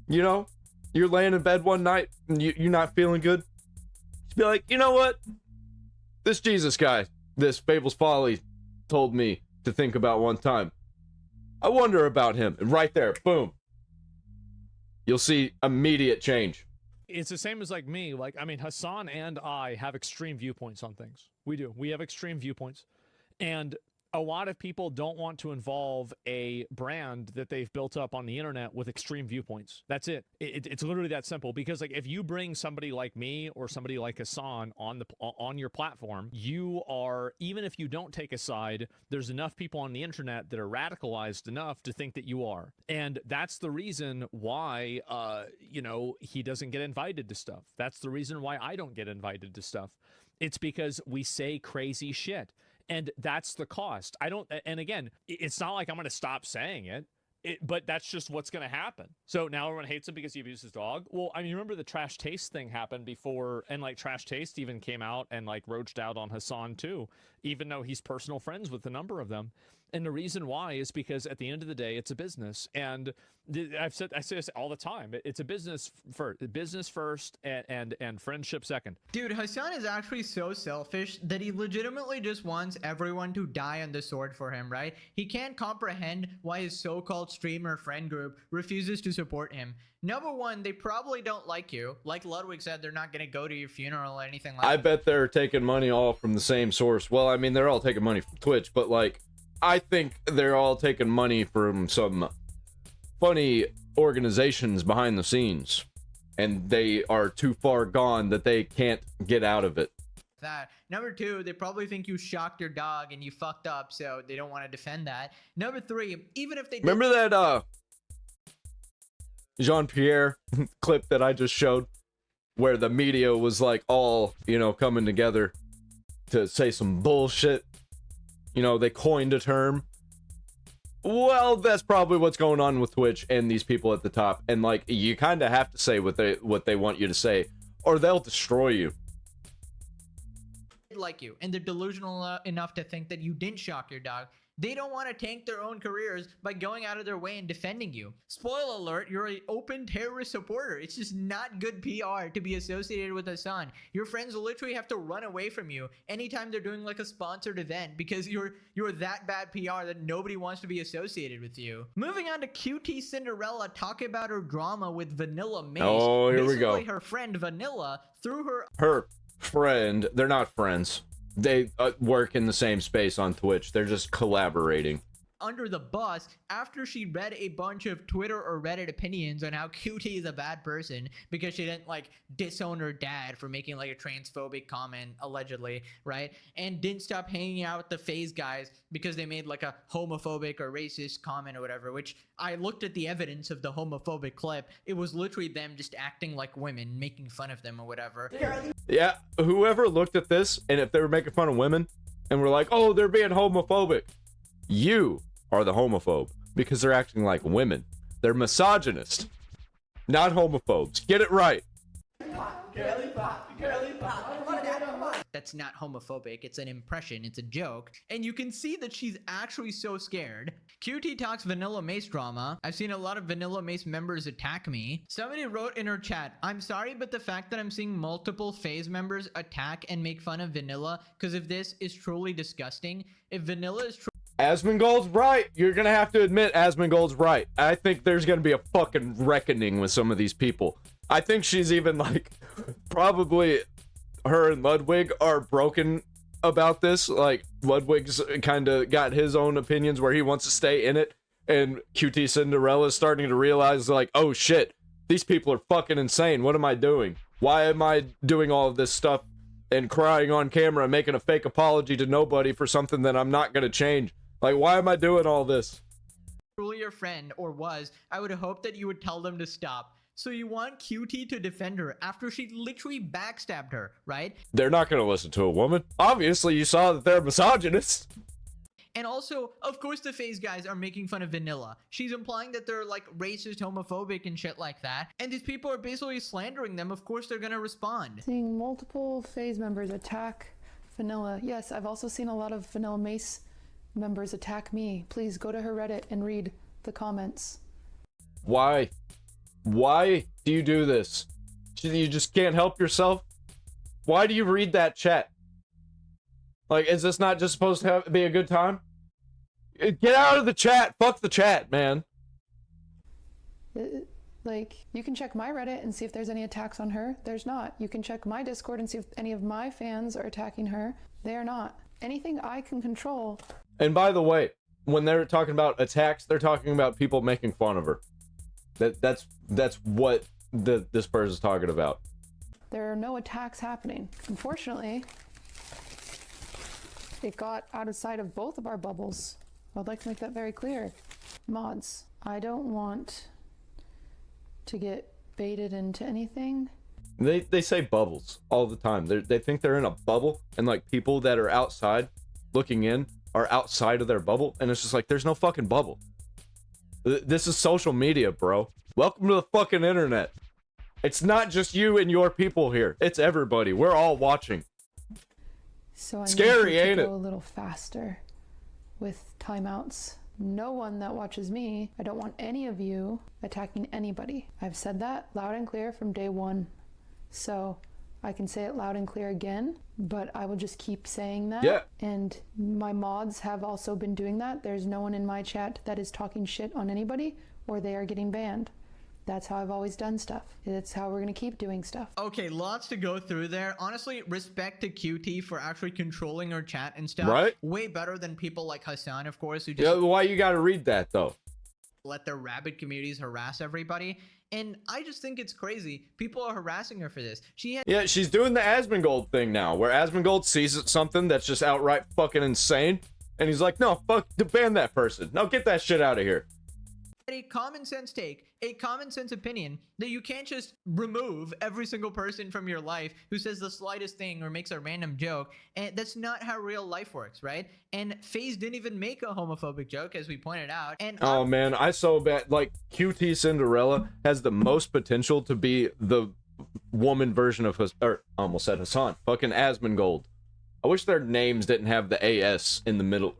you know, you're laying in bed one night and you're not feeling good, just be like, you know what? This Jesus guy, this Fables Folly told me to think about one time. I wonder about him. And right there, boom. You'll see immediate change. It's the same as, like, me. Like, I mean, Hasan and I have extreme viewpoints on things. We do. We have extreme viewpoints. And a lot of people don't want to involve a brand that they've built up on the internet with extreme viewpoints. That's it. It's literally that simple. Because, like, if you bring somebody like me or somebody like Hasan on your platform, you are, even if you don't take a side, there's enough people on the internet that are radicalized enough to think that you are. And that's the reason why, you know, he doesn't get invited to stuff. That's the reason why I don't get invited to stuff. It's because we say crazy shit. And that's the cost. And again, it's not like I'm going to stop saying it, but that's just what's going to happen. So now everyone hates him because he abused his dog. Well, I mean, you remember the Trash Taste thing happened before, and, like, Trash Taste even came out and, like, roached out on Hasan too, even though he's personal friends with a number of them. And the reason why is because at the end of the day, it's a business. And I say this all the time. It's a business first and friendship second. Dude, Hasan is actually so selfish that he legitimately just wants everyone to die on the sword for him, right? He can't comprehend why his so-called streamer friend group refuses to support him. Number one, they probably don't like you. Like Ludwig said, they're not going to go to your funeral or anything like that. I bet they're taking money all from the same source. Well, I mean, they're all taking money from Twitch, but, like, I think they're all taking money from some funny organizations behind the scenes, and they are too far gone that they can't get out of it. That. Number two, they probably think you shocked your dog and you fucked up, so they don't want to defend that. Number three, even if they remember that Jean-Pierre clip that I just showed, where the media was, like, all, you know, coming together to say some bullshit. You know, they coined a term. Well, that's probably what's going on with Twitch and these people at the top. And, like, you kind of have to say what they want you to say, or they'll destroy you. Like you, and they're delusional enough to think that you didn't shock your dog. They don't want to tank their own careers by going out of their way and defending you. Spoiler alert, you're an open terrorist supporter. It's just not good PR to be associated with Hasan. Your friends literally have to run away from you anytime they're doing like a sponsored event because you're that bad PR that nobody wants to be associated with you. Moving on to QTCinderella talking about her drama with Vanilla Mace. Oh, here we go. Basically, her friend Vanilla threw her friend, they're not friends. They work in the same space on Twitch. They're just collaborating. Under the bus after she read a bunch of Twitter or Reddit opinions on how QT is a bad person because she didn't like disown her dad for making like a transphobic comment allegedly, right? And didn't stop hanging out with the FaZe guys because they made like a homophobic or racist comment or whatever, which I looked at the evidence of the homophobic clip. It was literally them just acting like women, making fun of them or whatever. Yeah, whoever looked at this and if they were making fun of women and were like, oh, they're being homophobic, you are the homophobe because they're acting like women. They're misogynist, not homophobes. Get it right. That's not homophobic. It's an impression. It's a joke. And you can see that she's actually so scared. QT talks Vanilla Mace drama. I've seen a lot of Vanilla Mace members attack me. Somebody wrote in her chat, I'm sorry, but the fact that I'm seeing multiple FaZe members attack and make fun of Vanilla because if this is truly disgusting, if Vanilla is Asmongold's right. You're gonna have to admit Asmongold's right. I think there's gonna be a fucking reckoning with some of these people. I think she's even like, probably her and Ludwig are broken about this. Like, Ludwig's kind of got his own opinions where he wants to stay in it. And QTCinderella is starting to realize like, oh shit, these people are fucking insane. What am I doing? Why am I doing all of this stuff and crying on camera and making a fake apology to nobody for something that I'm not gonna change? Like, why am I doing all this? Truly your friend, or was, I would hope that you would tell them to stop. So you want QT to defend her after she literally backstabbed her, right? They're not gonna listen to a woman. Obviously, you saw that they're misogynists. And also, of course the FaZe guys are making fun of Vanilla. She's implying that they're like racist, homophobic, and shit like that. And these people are basically slandering them. Of course they're gonna respond. Seeing multiple FaZe members attack Vanilla. Yes, I've also seen a lot of Vanilla Mace members attack me. Please go to her Reddit and read the comments. Why? Why do you do this? You just can't help yourself? Why do you read that chat? Like, is this not just supposed to be a good time? Get out of the chat. Fuck the chat, man. Like, you can check my Reddit and see if there's any attacks on her. There's not. You can check my Discord and see if any of my fans are attacking her. They are not. Anything I can control. And by the way, when they're talking about attacks, they're talking about people making fun of her. That's what this person's talking about. There are no attacks happening. Unfortunately, it got out of sight of both of our bubbles. I'd like to make that very clear. Mods, I don't want to get baited into anything. They say bubbles all the time. They think they're in a bubble, and like people that are outside looking in are outside of their bubble, and it's just like, there's no fucking bubble. This is social media, bro. Welcome to the fucking internet. It's not just you and your people here. It's everybody. We're all watching. So I scary, need you to ain't it? go a little faster with timeouts. No one that watches me, I don't want any of you attacking anybody. I've said that loud and clear from day one. So I can say it loud and clear again, but I will just keep saying that. Yeah. And my mods have also been doing that. There's no one in my chat that is talking shit on anybody or they are getting banned. That's how I've always done stuff. It's how we're gonna keep doing stuff. Okay, lots to go through there. Honestly, respect to QT for actually controlling her chat and stuff. Right? Way better than people like Hasan, of course, who just Yeah, why you gotta read that though? let their rabid communities harass everybody. And I just think it's crazy. People are harassing her for this. Yeah, she's doing the Asmongold thing now, where Asmongold sees something that's just outright fucking insane, and he's like, no, fuck, ban that person. No, get that shit out of here. A common sense take, a common sense opinion that you can't just remove every single person from your life who says the slightest thing or makes a random joke. And that's not how real life works, right? And FaZe didn't even make a homophobic joke, as we pointed out. And oh man, I so bad. Like, QTCinderella has the most potential to be the woman version of I almost said Hasan. Fucking Asmongold. I wish their names didn't have the AS in the middle.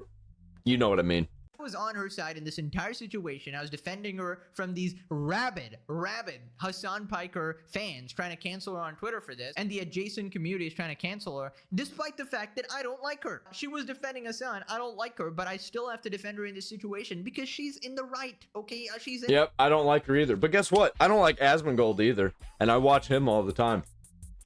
You know what I mean. I was on her side in this entire situation. I was defending her from these rabid Hasan Piker fans trying to cancel her on Twitter for this, and the adjacent community is trying to cancel her, despite the fact that I don't like her. She was defending Hasan. I don't like her, but I still have to defend her in this situation because she's in the right, okay? She's in Yep, I don't like her either. But guess what? I don't like Asmongold either, and I watch him all the time.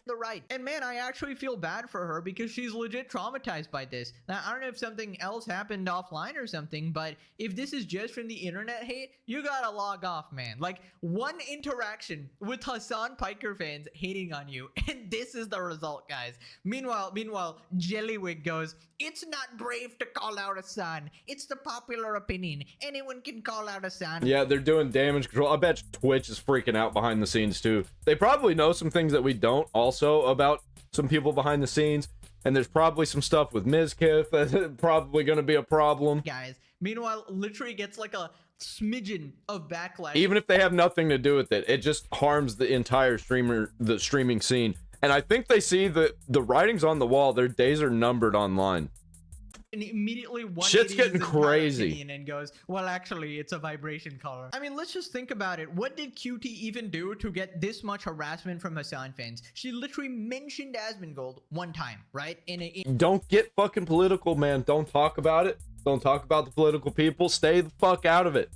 the right. And man, I actually feel bad for her because she's legit traumatized by this. Now, I don't know if something else happened offline or something, but if this is just from the internet hate, you gotta log off, man. Like, one interaction with Hasan Piker fans hating on you, and this is the result, guys. Meanwhile, Jellywig goes, "It's not brave to call out Hasan. It's the popular opinion. Anyone can call out Hasan." Yeah, they're doing damage control. I bet Twitch is freaking out behind the scenes too. They probably know some things that we don't also about some people behind the scenes. And there's probably some stuff with Mizkif that's probably going to be a problem. Guys, meanwhile, literally gets like a smidgen of backlash. Even if they have nothing to do with it, it just harms the entire streaming scene. And I think they see the writing's on the wall. Their days are numbered online. And immediately shit's getting crazy and goes, well, actually, it's a vibration color. I mean, let's just think about it. What did QT even do to get this much harassment from Hasan fans? She literally mentioned Asmongold one time, right? Don't get fucking political, man. Don't talk about it. Don't talk about the political people. Stay the fuck out of it.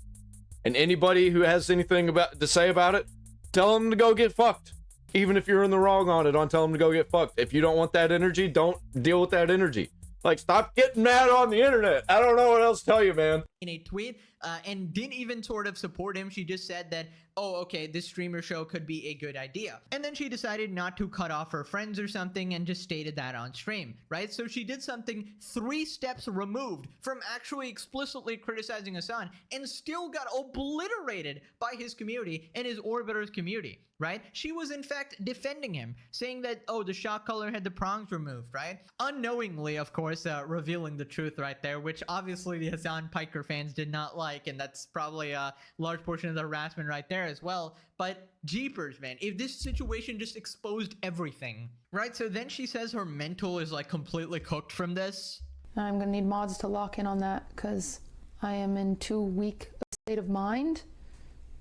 And anybody who has anything to say about it, tell them to go get fucked. Even if you're in the wrong on it, tell them to go get fucked. If you don't want that energy, don't deal with that energy. Like, stop getting mad on the internet. I don't know what else to tell you, man. In a tweet, and didn't even sort of support him. She just said that, oh, okay, this streamer show could be a good idea. And then she decided not to cut off her friends or something and just stated that on stream, right? So she did something 3 steps removed from actually explicitly criticizing Hasan and still got obliterated by his community and his Orbiters community, right? She was in fact defending him, saying that, oh, the shock color had the prongs removed, right? Unknowingly, of course, revealing the truth right there, which obviously the Hasan Piker fans did not like, and that's probably a large portion of the harassment right there as well. But jeepers, man, if this situation just exposed everything, right? So then she says her mental is like completely cooked from this. I'm gonna need mods to lock in on that because I am in too weak a state of mind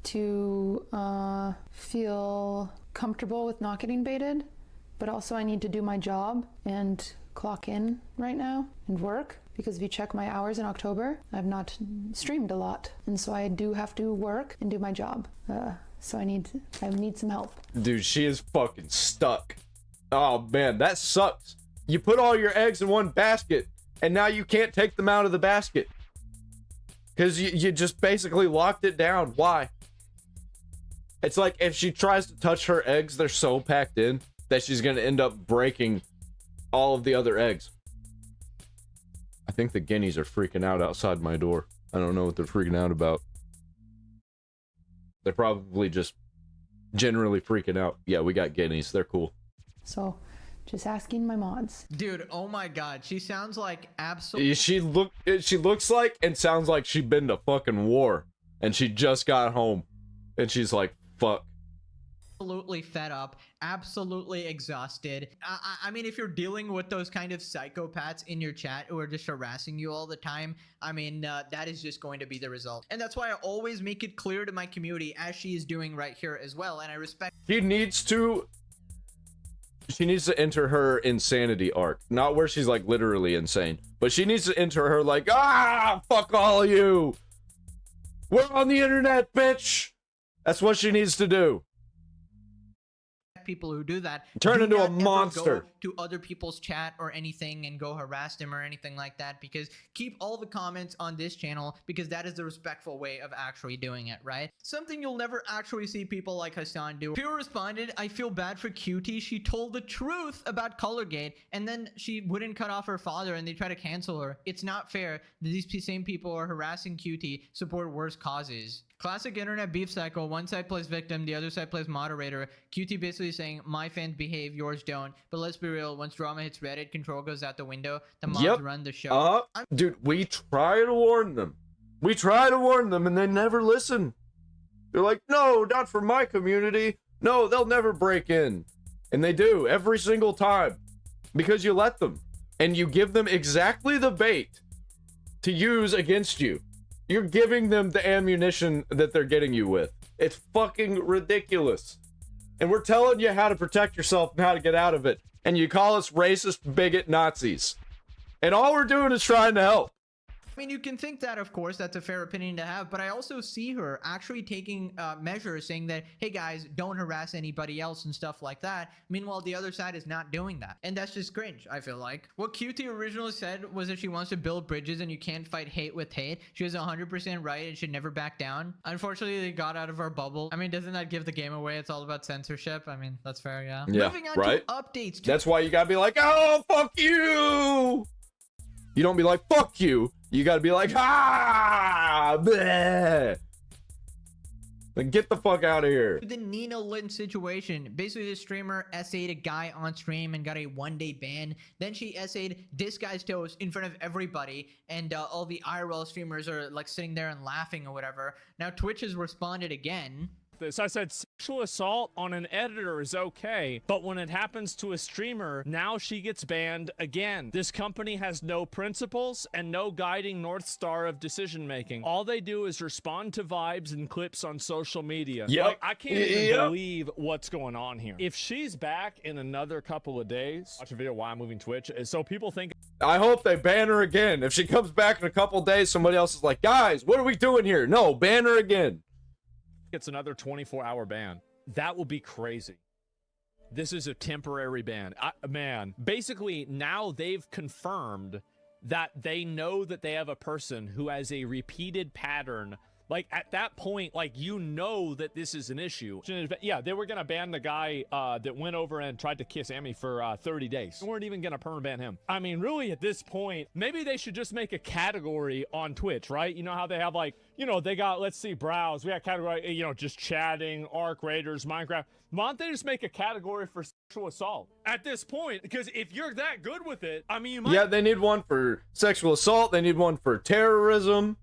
to feel comfortable with not getting baited, but also I need to do my job and clock in right now and work, because if you check my hours in October, I've not streamed a lot, and so I do have to work and do my job. So I need some help. Dude, she is fucking stuck. Oh man, that sucks. You put all your eggs in one basket, and now you can't take them out of the basket because you just basically locked it down. Why? It's like if she tries to touch her eggs, they're so packed in that she's gonna end up breaking all of the other eggs. I think the guineas are freaking out outside my door. I don't know what they're freaking out about. They're probably just generally freaking out. Yeah, we got guineas. They're cool. So, just asking my mods. Dude, oh my god, she sounds like absolutely. She looks like and sounds like she'd been to fucking war, and she just got home, and she's like, fuck. Absolutely fed up, absolutely exhausted. I mean, if you're dealing with those kind of psychopaths in your chat who are just harassing you all the time, I mean, that is just going to be the result. And that's why I always make it clear to my community, as she is doing right here as well, and I respect. She needs to enter her insanity arc. Not where she's like literally insane, but she needs to enter her like, fuck all of you. We're on the internet, bitch. That's what she needs to do. People who do that turn into a monster. Go to other people's chat or anything and go harass them or anything like that, because keep all the comments on this channel, because that is the respectful way of actually doing it, right? Something you'll never actually see people like Hasan do. Pure responded, I feel bad for QT. She told the truth about Colorgate, and then she wouldn't cut off her father and they try to cancel her. It's not fair that these same people are harassing QT, support worse causes. Classic internet beef cycle. One side plays victim, the other side plays moderator. QT basically saying, my fans behave, yours don't. But let's be real, once drama hits Reddit, control goes out the window. The mods run the show. Dude, we try to warn them. We try to warn them and they never listen. They're like, no, not for my community. No, they'll never break in. And they do every single time. Because you let them. And you give them exactly the bait to use against you. You're giving them the ammunition that they're getting you with. It's fucking ridiculous. And we're telling you how to protect yourself and how to get out of it. And you call us racist, bigot, Nazis. And all we're doing is trying to help. I mean, you can think that, of course, that's a fair opinion to have, but I also see her actually taking measures saying that, hey guys, don't harass anybody else and stuff like that. Meanwhile, the other side is not doing that. And that's just cringe, I feel like. What QT originally said was that she wants to build bridges and you can't fight hate with hate. She was 100% right and should never back down. Unfortunately, they got out of our bubble. I mean, doesn't that give the game away? It's all about censorship. I mean, that's fair, yeah. Moving on right? to updates. That's why you gotta be like, oh, fuck you! You don't be like, fuck you. You gotta be like, ah, bleh. Then get the fuck out of here. The Nina Lynn situation. Basically, the streamer essayed a guy on stream and got a one-day ban. Then she essayed this guy's toast in front of everybody, and all the IRL streamers are like sitting there and laughing or whatever. Now Twitch has responded again. This. I said sexual assault on an editor is okay, but when it happens to a streamer, now she gets banned again. This company has no principles and no guiding North Star of decision making. All they do is respond to vibes and clips on social media. Yep. Like, I can't even believe what's going on here. If she's back in another couple of days, watch a video why I'm moving Twitch, so people think. I hope they ban her again. If she comes back in a couple days, somebody else is like, guys, what are we doing here? No, ban her again. It's another 24-hour ban. That will be crazy. This is a temporary ban. Man, basically now they've confirmed that they know that they have a person who has a repeated pattern. Like, at that point, like, you know that this is an issue. Yeah, they were gonna ban the guy that went over and tried to kiss Amy for 30 days. They weren't even gonna permaban him. I mean, really, at this point, maybe they should just make a category on Twitch, right? You know how they have, like, you know, they got, let's see, browse. We got category, you know, just chatting, Arc Raiders, Minecraft. Why don't they just make a category for sexual assault at this point? Because if you're that good with it, I mean, you might. Yeah, they need one for sexual assault. They need one for terrorism.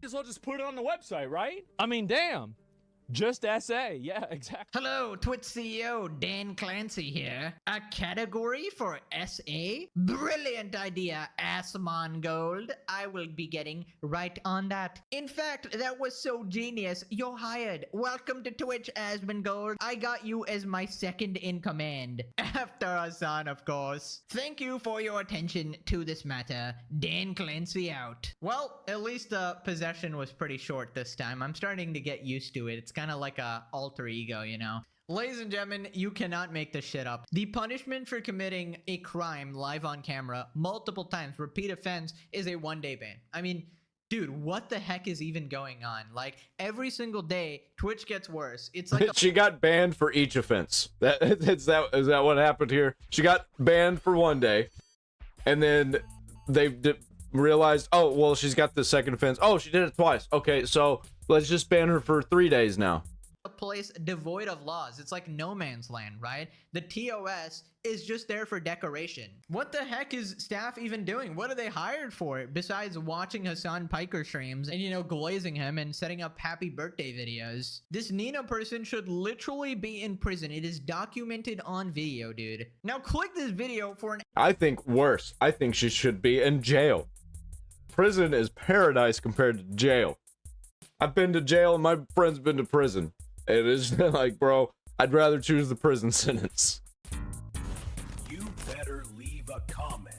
As well just put it on the website, right? I mean, damn. Just SA. Yeah, exactly. Hello, Twitch CEO Dan Clancy here. A category for SA? Brilliant idea, Assmongold. I will be getting right on that. In fact, that was so genius. You're hired. Welcome to Twitch, Asmongold. I got you as my second in command. After Hasan, of course. Thank you for your attention to this matter. Dan Clancy out. Well, at least the possession was pretty short this time. I'm starting to get used to it. It's kind of like a alter ego, you know. Ladies and gentlemen, you cannot make this shit up. The punishment for committing a crime live on camera multiple times, repeat offense, is a one-day ban. I mean, dude, what the heck is even going on? Like, every single day, Twitch gets worse. It's like she got banned for each offense. Is that what happened here? She got banned for one day, and then they realized, oh, well, she's got the second offense. Oh, she did it twice. Okay, so let's just ban her for 3 days now. a place devoid of laws. It's like no man's land, right? The TOS is just there for decoration. What the heck is staff even doing? What are they hired for besides watching Hasan Piker streams and, you know, glazing him and setting up happy birthday videos? This Nina person should literally be in prison. It is documented on video, dude. Now click this video for an— I think worse. I think she should be in jail. Prison is paradise compared to jail. I've been to jail and my friend's been to prison. It is like, bro, I'd rather choose the prison sentence. You better leave a comment.